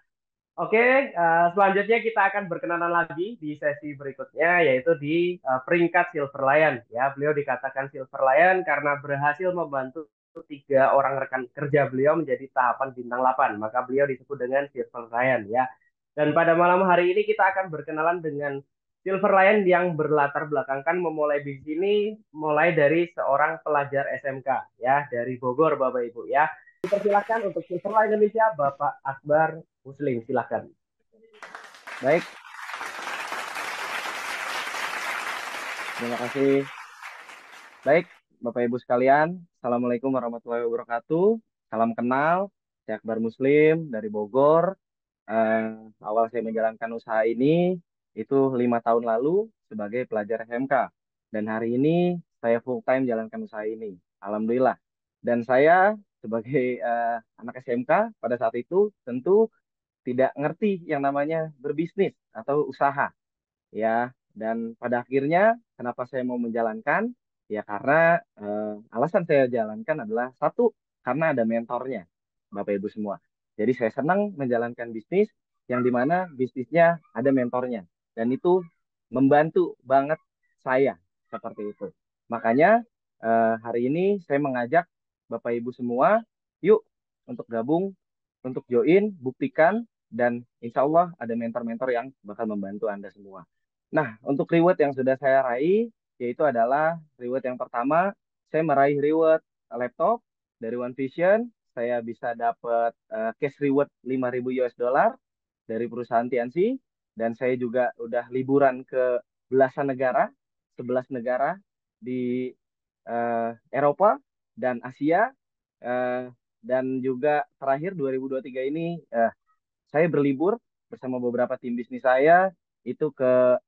Oke, selanjutnya kita akan berkenalan lagi di sesi berikutnya, yaitu di peringkat Silver Lion. Ya, beliau dikatakan Silver Lion karena berhasil membantu 3 orang rekan kerja beliau menjadi tahapan bintang 8. Maka beliau disebut dengan Silver Lion ya. Dan pada malam hari ini kita akan berkenalan dengan Silver Lion yang berlatar belakangkan memulai bisnis ini mulai dari seorang pelajar SMK ya, dari Bogor Bapak Ibu ya. Dipersilakan untuk Silver Lion Indonesia Bapak Akbar Muslim, silakan. Baik. Terima kasih. Baik, Bapak Ibu sekalian, Assalamualaikum warahmatullahi wabarakatuh. Salam kenal, saya Akbar Muslim dari Bogor. Awal saya menjalankan usaha ini itu 5 tahun lalu sebagai pelajar SMK. Dan hari ini saya full time jalankan usaha ini. Alhamdulillah. Dan saya sebagai anak SMK pada saat itu tentu tidak ngerti yang namanya berbisnis atau usaha ya. Dan pada akhirnya kenapa saya mau menjalankan ya karena alasan saya jalankan adalah satu, karena ada mentornya Bapak Ibu semua. Jadi saya senang menjalankan bisnis yang dimana bisnisnya ada mentornya dan itu membantu banget saya seperti itu. Makanya hari ini saya mengajak Bapak Ibu semua, yuk untuk gabung, untuk join, buktikan, dan insya Allah ada mentor-mentor yang bakal membantu Anda semua. Nah, untuk reward yang sudah saya raih, yaitu adalah reward yang pertama, saya meraih reward laptop dari One Vision. Saya bisa dapat cash reward 5.000 US dollar dari perusahaan TNC. Dan saya juga udah liburan ke belasan negara, 11 negara di Eropa dan Asia. Dan juga terakhir 2023 ini saya berlibur bersama beberapa tim bisnis saya itu ke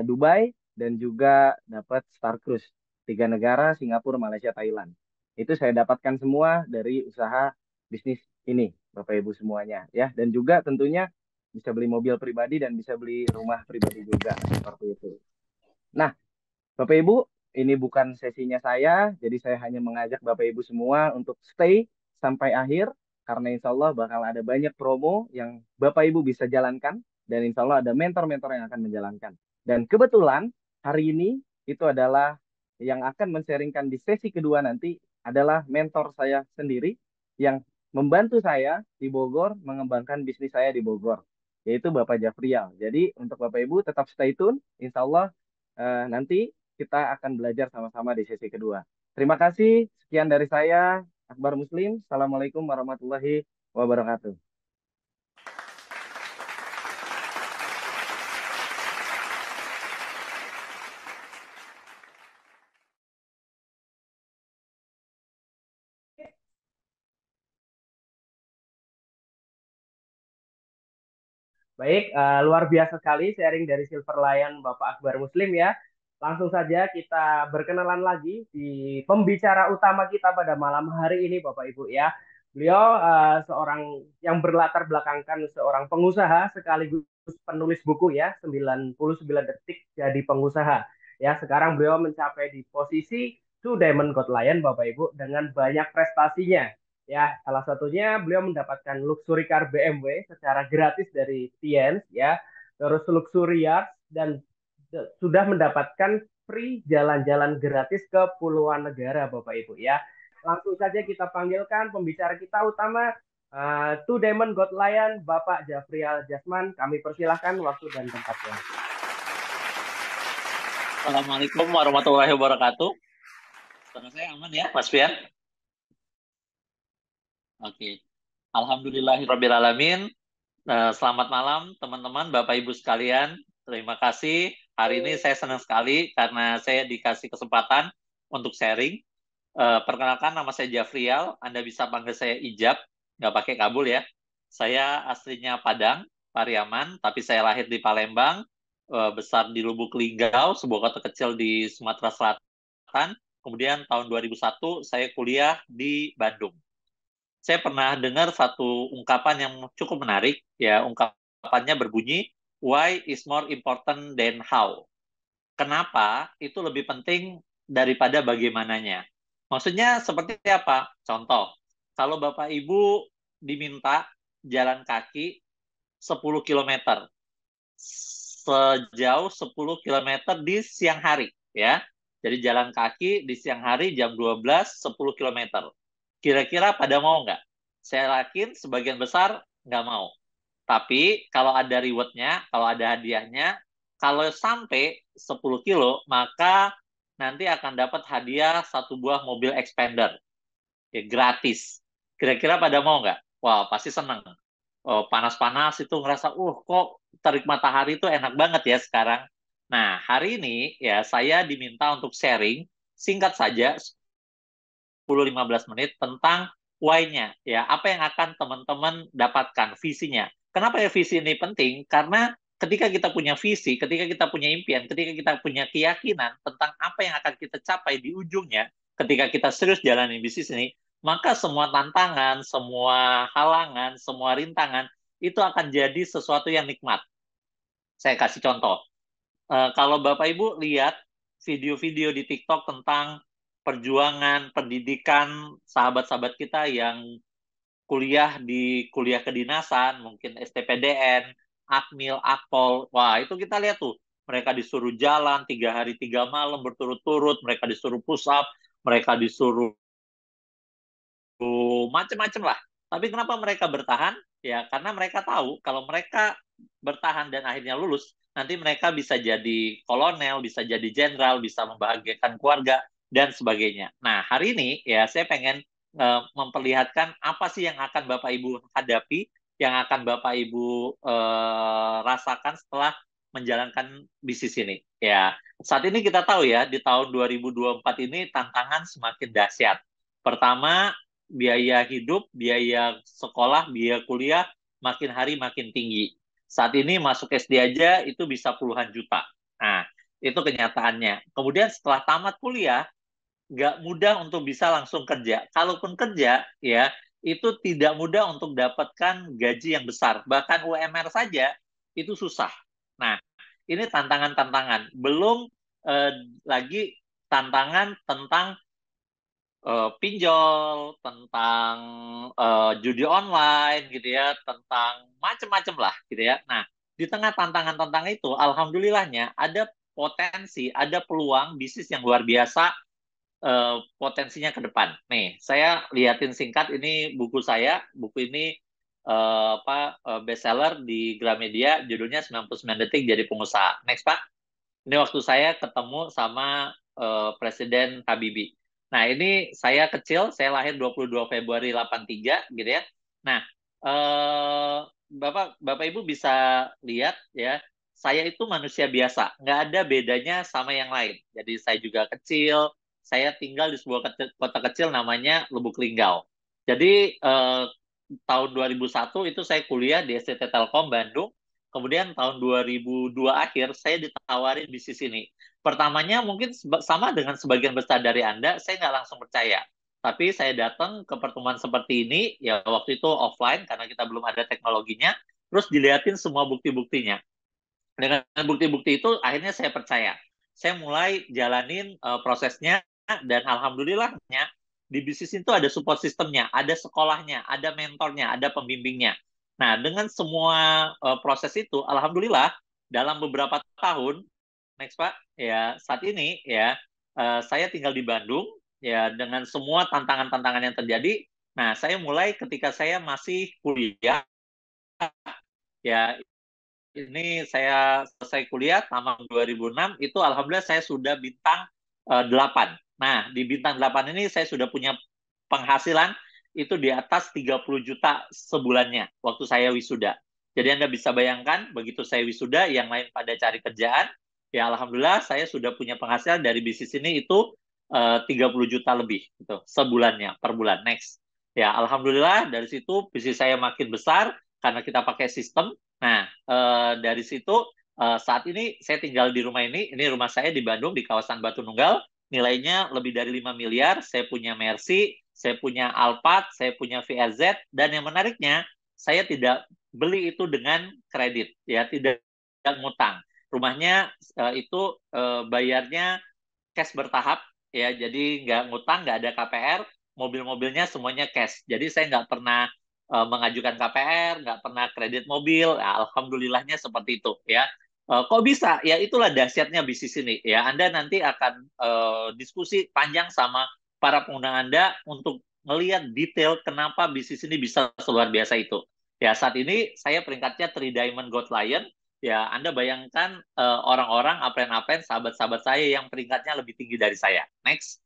Dubai dan juga dapat Star Cruise 3 negara, Singapura, Malaysia, Thailand. Itu saya dapatkan semua dari usaha bisnis ini, Bapak Ibu semuanya ya. Dan juga tentunya bisa beli mobil pribadi dan bisa beli rumah pribadi juga seperti itu. Nah, Bapak Ibu, ini bukan sesinya saya, jadi saya hanya mengajak Bapak Ibu semua untuk stay sampai akhir, karena insya Allah bakal ada banyak promo yang Bapak Ibu bisa jalankan, dan insya Allah ada mentor-mentor yang akan menjalankan. Dan kebetulan hari ini itu adalah yang akan men-sharingkan di sesi kedua nanti adalah mentor saya sendiri yang membantu saya di Bogor mengembangkan bisnis saya di Bogor, yaitu Bapak Jafrial. Jadi untuk Bapak Ibu tetap stay tune, insya Allah nanti kita akan belajar sama-sama di sesi kedua. Terima kasih. Sekian dari saya, Akbar Muslim. Assalamualaikum warahmatullahi wabarakatuh. Baik, luar biasa sekali sharing dari Silver Lion Bapak Akbar Muslim ya. Langsung saja kita berkenalan lagi di pembicara utama kita pada malam hari ini Bapak Ibu ya. Beliau seorang yang berlatar belakangkan seorang pengusaha sekaligus penulis buku ya, 99 detik jadi pengusaha. Ya, sekarang beliau mencapai di posisi Two Diamond God Lion Bapak Ibu dengan banyak prestasinya. Ya, salah satunya beliau mendapatkan luxury car BMW secara gratis dari Tiens ya. Terus luxury yacht dan sudah mendapatkan free jalan-jalan gratis ke puluhan negara Bapak Ibu ya. Langsung saja kita panggilkan pembicara kita utama Two Diamond God Lion Bapak Jafrial Jasman. Kami persilahkan waktu dan tempatnya. Assalamualaikum warahmatullahi wabarakatuh. Suara saya aman ya, Mas Fian? Oke. Alhamdulillahirrabbilalamin. Selamat malam teman-teman, Bapak Ibu sekalian. Terima kasih. Hari ini saya senang sekali karena saya dikasih kesempatan untuk sharing. Perkenalkan, nama saya Jafrial. Anda bisa panggil saya Ijab, nggak pakai kabul ya. Saya aslinya Padang, Pariaman, tapi saya lahir di Palembang, besar di Lubuk Linggau, sebuah kota kecil di Sumatera Selatan. Kemudian tahun 2001 saya kuliah di Bandung. Saya pernah dengar satu ungkapan yang cukup menarik, ya. Ungkapannya berbunyi, why is more important than how? Kenapa itu lebih penting daripada bagaimananya? Maksudnya seperti apa? Contoh, kalau Bapak Ibu diminta jalan kaki 10 kilometer, sejauh 10 kilometer di siang hari, ya. Jadi jalan kaki di siang hari jam 12, 10 kilometer. Kira-kira pada mau nggak? Saya yakin sebagian besar nggak mau. Tapi kalau ada rewardnya, kalau ada hadiahnya, kalau sampai 10 kilo, maka nanti akan dapat hadiah satu buah mobil expander. Ya, gratis. Kira-kira pada mau nggak? Wah, pasti seneng. Oh, panas-panas itu ngerasa, kok terik matahari itu enak banget ya sekarang. Nah, hari ini ya saya diminta untuk sharing, singkat saja, 10-15 menit tentang why-nya, ya, apa yang akan teman-teman dapatkan, visinya. Kenapa ya visi ini penting? Karena ketika kita punya visi, ketika kita punya impian, ketika kita punya keyakinan tentang apa yang akan kita capai di ujungnya, ketika kita serius jalani bisnis ini, maka semua tantangan, semua halangan, semua rintangan, itu akan jadi sesuatu yang nikmat. Saya kasih contoh. Kalau Bapak Ibu lihat video-video di TikTok tentang perjuangan pendidikan sahabat-sahabat kita yang kuliah kedinasan, mungkin STPDN, Akmil, Akpol. Wah, itu kita lihat tuh. Mereka disuruh jalan 3 hari 3 malam berturut-turut, mereka disuruh push up, mereka disuruh macam-macam lah. Tapi kenapa mereka bertahan? Ya, karena mereka tahu kalau mereka bertahan dan akhirnya lulus, nanti mereka bisa jadi kolonel, bisa jadi jenderal, bisa membahagiakan keluarga, dan sebagainya. Nah, hari ini ya saya pengen memperlihatkan apa sih yang akan Bapak Ibu hadapi, yang akan Bapak Ibu rasakan setelah menjalankan bisnis ini. Ya, saat ini kita tahu ya, di tahun 2024 ini tantangan semakin dahsyat. Pertama, biaya hidup, biaya sekolah, biaya kuliah makin hari makin tinggi. Saat ini masuk SD aja itu bisa puluhan juta. Nah, itu kenyataannya. Kemudian setelah tamat kuliah, nggak mudah untuk bisa langsung kerja. Kalaupun kerja, ya itu tidak mudah untuk dapatkan gaji yang besar. Bahkan UMR saja itu susah. Nah, ini tantangan-tantangan. Belum lagi tantangan tentang pinjol, tentang judi online gitu ya, tentang macam-macam lah gitu ya. Nah, di tengah tantangan-tantangan itu, alhamdulillahnya ada potensi, ada peluang bisnis yang luar biasa potensinya ke depan. Nih, saya liatin singkat ini buku saya, buku ini bestseller di Gramedia, judulnya 99 detik jadi pengusaha. Next, Pak. Ini waktu saya ketemu sama Presiden Habibie. Nah, ini saya kecil, saya lahir 22 Februari 83 gitu ya. Nah, Bapak Ibu bisa lihat ya, saya itu manusia biasa, nggak ada bedanya sama yang lain. Jadi saya juga kecil, saya tinggal di sebuah kota kecil namanya Lubuk Linggau. Jadi tahun 2001 itu saya kuliah di STT Telkom Bandung, Kemudian tahun 2002 akhir, saya ditawarin bisnis ini. Pertamanya mungkin sama dengan sebagian besar dari Anda, saya nggak langsung percaya. Tapi saya datang ke pertemuan seperti ini, ya waktu itu offline, karena kita belum ada teknologinya, terus dilihatin semua bukti-buktinya. Dengan bukti-bukti itu, akhirnya saya percaya. Saya mulai jalanin prosesnya, dan alhamdulillahnya, di bisnis itu ada support sistemnya, ada sekolahnya, ada mentornya, ada pembimbingnya. Nah, dengan semua proses itu, alhamdulillah dalam beberapa tahun, next Pak, ya saat ini ya saya tinggal di Bandung, ya dengan semua tantangan-tantangan yang terjadi. Nah, saya mulai ketika saya masih kuliah, ya ini saya selesai kuliah tahun 2006, itu alhamdulillah saya sudah bintang 8. Nah, di bintang 8 ini saya sudah punya penghasilan itu di atas 30 juta sebulannya waktu saya wisuda. Jadi Anda bisa bayangkan, begitu saya wisuda, yang lain pada cari kerjaan, ya alhamdulillah saya sudah punya penghasilan dari bisnis ini itu 30 juta lebih gitu, sebulannya, per bulan. Next. Ya, alhamdulillah dari situ bisnis saya makin besar karena kita pakai sistem. Nah, dari situ saat ini saya tinggal di rumah ini rumah saya di Bandung, di kawasan Batu Nunggal, nilainya lebih dari 5 miliar, saya punya Mercy, saya punya Alphard, saya punya VRZ, dan yang menariknya, saya tidak beli itu dengan kredit, ya tidak ngutang. Rumahnya itu bayarnya cash bertahap, ya jadi nggak ngutang, nggak ada KPR, mobil-mobilnya semuanya cash. Jadi saya nggak pernah mengajukan KPR, nggak pernah kredit mobil. Ya, alhamdulillahnya seperti itu, ya. Kok bisa? Ya itulah dahsyatnya bisnis ini. Ya, Anda nanti akan diskusi panjang sama para pengguna Anda untuk melihat detail kenapa bisnis ini bisa luar biasa itu. Ya, saat ini saya peringkatnya 3 Diamond Gold Lion. Ya, Anda bayangkan orang-orang, apen-apen, sahabat-sahabat saya yang peringkatnya lebih tinggi dari saya. Next.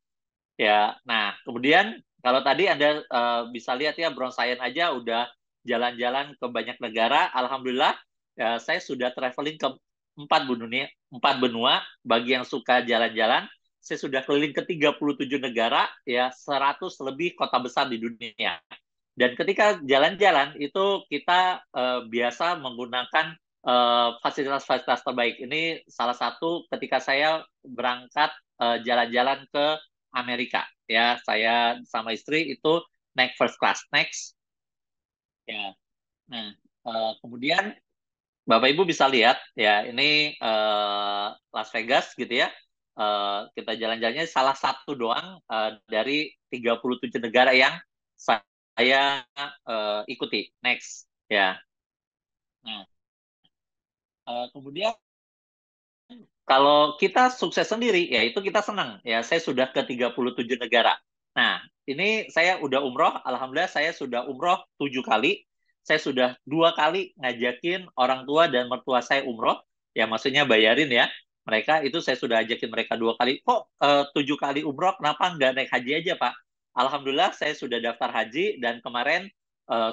Ya, nah kemudian kalau tadi Anda bisa lihat ya, Bronze Lion aja udah jalan-jalan ke banyak negara. Alhamdulillah, ya, saya sudah traveling ke 4 benua. Bagi yang suka jalan-jalan, saya sudah keliling ke 37 negara, ya 100 lebih kota besar di dunia. Dan ketika jalan-jalan itu kita biasa menggunakan fasilitas-fasilitas terbaik. Ini salah satu ketika saya berangkat jalan-jalan ke Amerika. Ya, saya sama istri itu naik first class. Next. Ya. Nah, kemudian Bapak Ibu bisa lihat ya, ini Las Vegas gitu ya. Kita jalan-jalannya salah satu doang dari 37 negara yang saya ikuti. Next. Ya. Nah, kemudian kalau kita sukses sendiri, ya itu kita senang. Ya, saya sudah ke 37 negara. Nah, ini saya udah umroh. Alhamdulillah saya sudah umroh 7 kali. Saya sudah 2 kali ngajakin orang tua dan mertua saya umroh. Ya, maksudnya bayarin ya. Mereka itu saya sudah ajakin mereka 2 kali. Kok 7 kali umroh, kenapa nggak naik haji aja, Pak? Alhamdulillah saya sudah daftar haji dan kemarin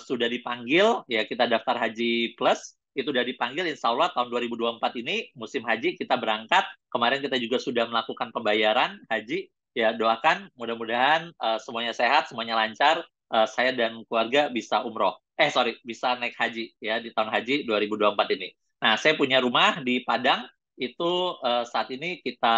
sudah dipanggil. Ya, kita daftar haji plus itu udah dipanggil, insya Allah tahun 2024 ini musim haji kita berangkat. Kemarin kita juga sudah melakukan pembayaran haji. Ya doakan mudah-mudahan semuanya sehat, semuanya lancar. Saya dan keluarga bisa umroh. Bisa naik haji ya di tahun haji 2024 ini. Nah, saya punya rumah di Padang itu saat ini kita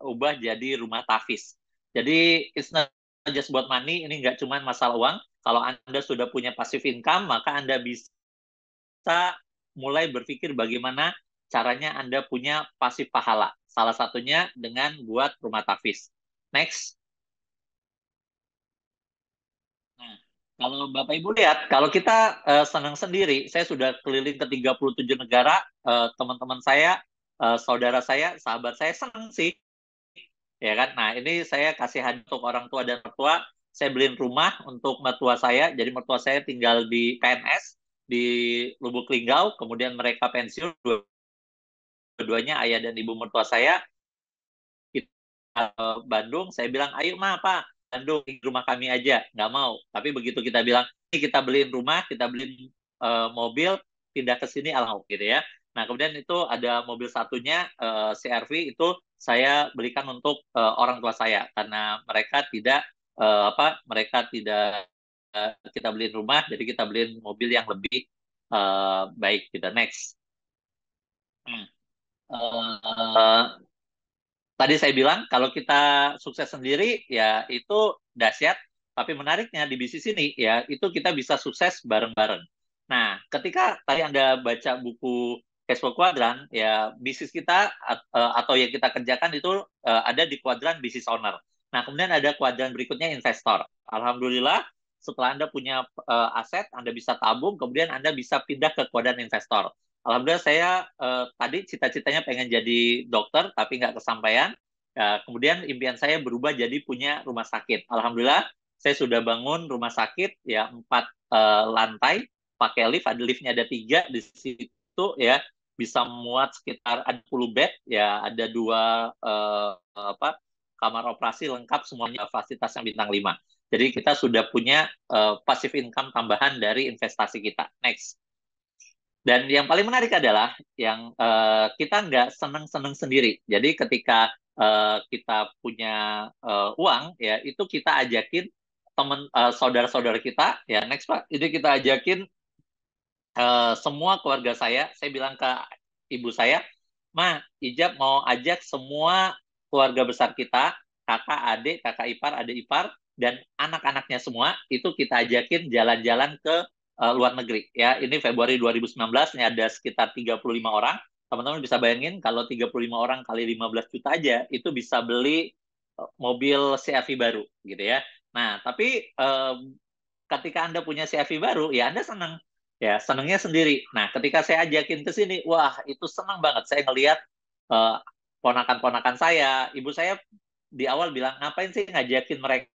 ubah jadi rumah tahfiz. Jadi it's not just buat money, ini nggak cuma masalah uang. Kalau Anda sudah punya passive income, maka Anda bisa mulai berpikir bagaimana caranya Anda punya pasif pahala. Salah satunya dengan buat rumah tahfiz. Next. Nah, kalau Bapak Ibu lihat, kalau kita senang sendiri, saya sudah keliling ke 37 negara, teman-teman saya, saudara saya, sahabat saya senang sih. Ya kan? Nah, ini saya kasih hadiah untuk orang tua dan mertua. Saya beliin rumah untuk mertua saya. Jadi mertua saya tinggal di PNS di Lubuk Linggau, kemudian mereka pensiun, dua-duanya ayah dan ibu mertua saya. Bandung, saya bilang, ayo ma, Pak, Bandung, di rumah kami aja. Nggak mau. Tapi begitu kita bilang, ini kita beliin rumah, kita beliin mobil, pindah ke sini, alhamdulillah, gitu ya. Nah, kemudian itu ada mobil satunya, CRV, itu saya belikan untuk orang tua saya. Karena mereka tidak, kita beliin rumah, jadi kita beliin mobil yang lebih baik. Kita next. Hmm. Eh, Tadi saya bilang kalau kita sukses sendiri ya itu dahsyat, tapi menariknya di bisnis ini ya itu kita bisa sukses bareng-bareng. Nah, ketika tadi Anda baca buku Cashflow Quadrant ya bisnis kita atau yang kita kerjakan itu ada di kuadran business owner. Nah, kemudian ada kuadran berikutnya investor. Alhamdulillah setelah Anda punya aset, Anda bisa tabung, kemudian Anda bisa pindah ke kuadran investor. Alhamdulillah saya tadi cita-citanya pengen jadi dokter tapi nggak kesampaian. Ya, kemudian impian saya berubah jadi punya rumah sakit. Alhamdulillah saya sudah bangun rumah sakit ya 4 lantai pakai lift. Ada liftnya ada 3 di situ ya bisa muat sekitar ada 10 bed ya ada 2 kamar operasi lengkap semuanya fasilitas yang bintang 5. Jadi kita sudah punya passive income tambahan dari investasi kita. Next. Dan yang paling menarik adalah yang kita nggak seneng-seneng sendiri. Jadi ketika kita punya uang, ya itu kita ajakin teman saudara-saudara kita, ya next Pak, itu kita ajakin semua keluarga saya. Saya bilang ke ibu saya, Ma, Ijab mau ajak semua keluarga besar kita, kakak, adik, kakak ipar, adik ipar, dan anak-anaknya semua, itu kita ajakin jalan-jalan ke luar negeri. Ya, ini Februari 2019, ini ada sekitar 35 orang. Teman-teman bisa bayangin, kalau 35 orang kali 15 juta aja, itu bisa beli mobil CRV baru, gitu ya. Nah, tapi ketika Anda punya CRV baru, ya Anda senang. Ya, senangnya sendiri. Nah, ketika saya ajakin ke sini, wah, itu senang banget. Saya ngelihat eh, ponakan-ponakan saya, ibu saya di awal bilang, ngapain sih ngajakin mereka?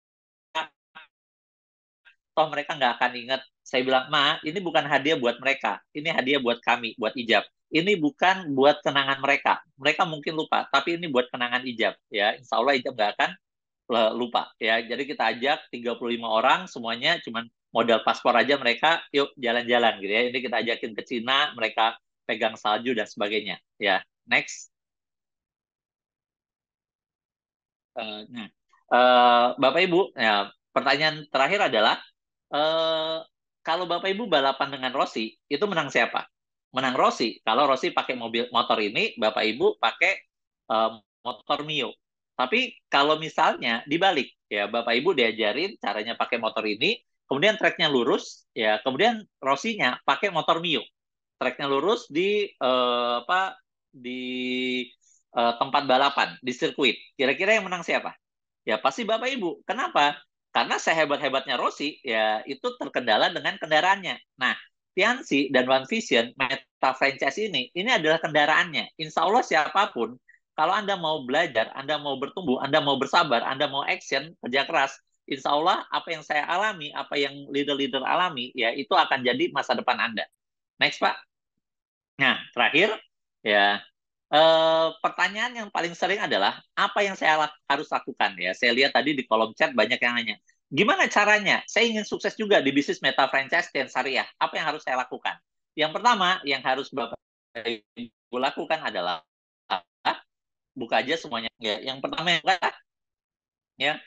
Toh mereka nggak akan ingat. Saya bilang, Ma, ini bukan hadiah buat mereka. Ini hadiah buat kami, buat Ijab. Ini bukan buat kenangan mereka. Mereka mungkin lupa, tapi ini buat kenangan Ijab. Ya, insya Allah Ijab nggak akan lupa ya. Jadi kita ajak 35 orang semuanya cuman modal paspor aja mereka yuk jalan-jalan gitu ya. Ini kita ajakin ke Cina, mereka pegang salju dan sebagainya. Ya, next. Nah, Bapak Ibu, ya, pertanyaan terakhir adalah eh, kalau Bapak Ibu balapan dengan Rossi, itu menang siapa? Menang Rossi. Kalau Rossi pakai mobil motor ini, Bapak Ibu pakai eh, motor Mio. Tapi kalau misalnya dibalik, ya Bapak Ibu diajarin caranya pakai motor ini, kemudian treknya lurus, ya kemudian Rossinya pakai motor Mio. Treknya lurus di di tempat balapan di sirkuit. Kira-kira yang menang siapa? Ya pasti Bapak Ibu. Kenapa? Karena sehebat-hebatnya Rossi, ya itu terkendala dengan kendaraannya. Nah, Tianxi dan One Vision, Meta Franchise ini adalah kendaraannya. Insya Allah siapapun, kalau Anda mau belajar, Anda mau bertumbuh, Anda mau bersabar, Anda mau action, kerja keras, Insya Allah apa yang saya alami, apa yang leader-leader alami, ya itu akan jadi masa depan Anda. Next, Pak. Nah, terakhir, ya pertanyaan yang paling sering adalah apa yang saya harus lakukan ya. Saya lihat tadi di kolom chat banyak yang nanya, gimana caranya? Saya ingin sukses juga di bisnis meta franchise dan syariah. Apa yang harus saya lakukan? Yang pertama, yang harus Bapak Ibu lakukan adalah buka aja semuanya. Ya, yang pertama ya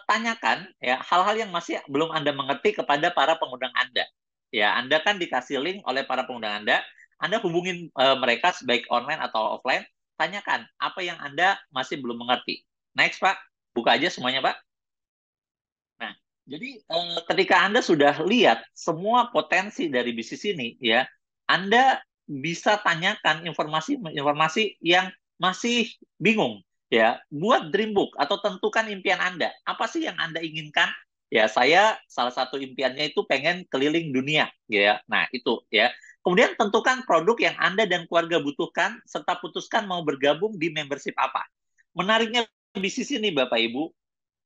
tanyakan ya hal-hal yang masih belum Anda mengerti kepada para pengundang Anda. Ya, Anda kan dikasih link oleh para pengundang Anda. Anda hubungin mereka baik online atau offline, tanyakan apa yang Anda masih belum mengerti. Next, Pak. Buka aja semuanya, Pak. Nah, jadi ketika Anda sudah lihat semua potensi dari bisnis ini, ya, Anda bisa tanyakan informasi-informasi yang masih bingung, ya. Buat dream book atau tentukan impian Anda. Apa sih yang Anda inginkan? Ya, saya salah satu impiannya itu pengen keliling dunia, ya. Nah, itu, ya. Kemudian tentukan produk yang Anda dan keluarga butuhkan, serta putuskan mau bergabung di membership apa. Menariknya bisnis ini, Bapak Ibu,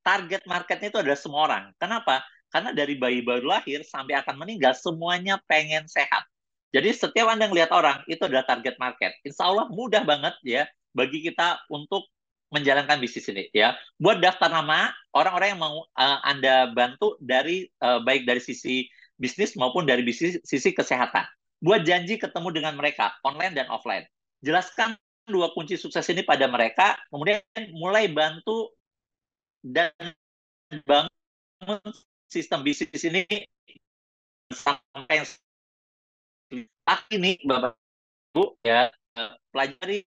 target marketnya itu adalah semua orang. Kenapa? Karena dari bayi baru lahir sampai akan meninggal, semuanya pengen sehat. Jadi setiap Anda ngelihat orang, itu adalah target market. Insya Allah mudah banget ya bagi kita untuk menjalankan bisnis ini ya. Buat daftar nama orang-orang yang mau Anda bantu dari baik dari sisi bisnis maupun dari sisi kesehatan. Buat janji ketemu dengan mereka online dan offline. Jelaskan 2 kunci sukses ini pada mereka, kemudian mulai bantu dan bangun sistem bisnis ini sampai ini Bapak Ibu ya pelajari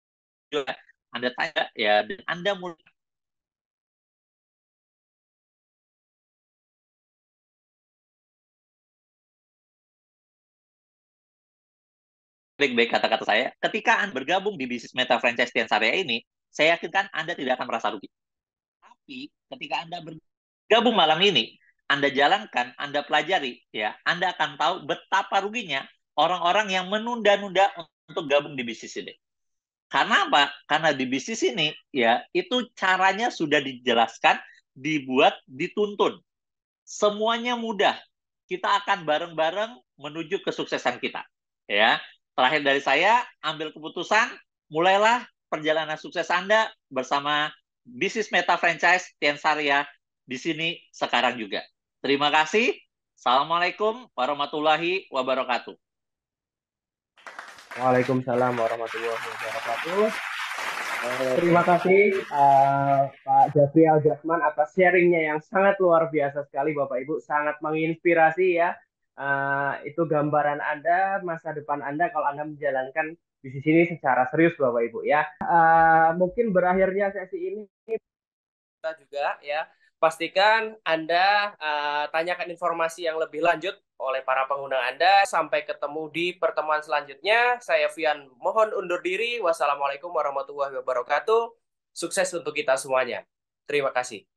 juga, Anda tanya ya, dan Anda mulai baik-baik kata-kata saya. Ketika Anda bergabung di bisnis meta franchise Tian Syariah ini, saya yakinkan Anda tidak akan merasa rugi. Tapi ketika Anda bergabung malam ini, Anda jalankan, Anda pelajari, ya, Anda akan tahu betapa ruginya orang-orang yang menunda-nunda untuk gabung di bisnis ini. Karena apa? Karena di bisnis ini, ya, itu caranya sudah dijelaskan, dibuat, dituntun. Semuanya mudah. Kita akan bareng-bareng menuju kesuksesan kita. Ya, terakhir dari saya, ambil keputusan, mulailah perjalanan sukses Anda bersama bisnis meta franchise Tian Syariah di sini sekarang juga. Terima kasih. Assalamualaikum warahmatullahi wabarakatuh. Waalaikumsalam warahmatullahi wabarakatuh. Terima kasih Pak Jafriel Jasman atas sharingnya yang sangat luar biasa sekali Bapak Ibu, sangat menginspirasi ya. Itu gambaran Anda, masa depan Anda kalau Anda menjalankan bisnis ini secara serius Bapak Ibu ya. Mungkin berakhirnya sesi ini kita juga ya. Pastikan Anda tanyakan informasi yang lebih lanjut oleh para pengundang Anda. Sampai ketemu di pertemuan selanjutnya. Saya Fian mohon undur diri. Wassalamualaikum warahmatullahi wabarakatuh. Sukses untuk kita semuanya. Terima kasih.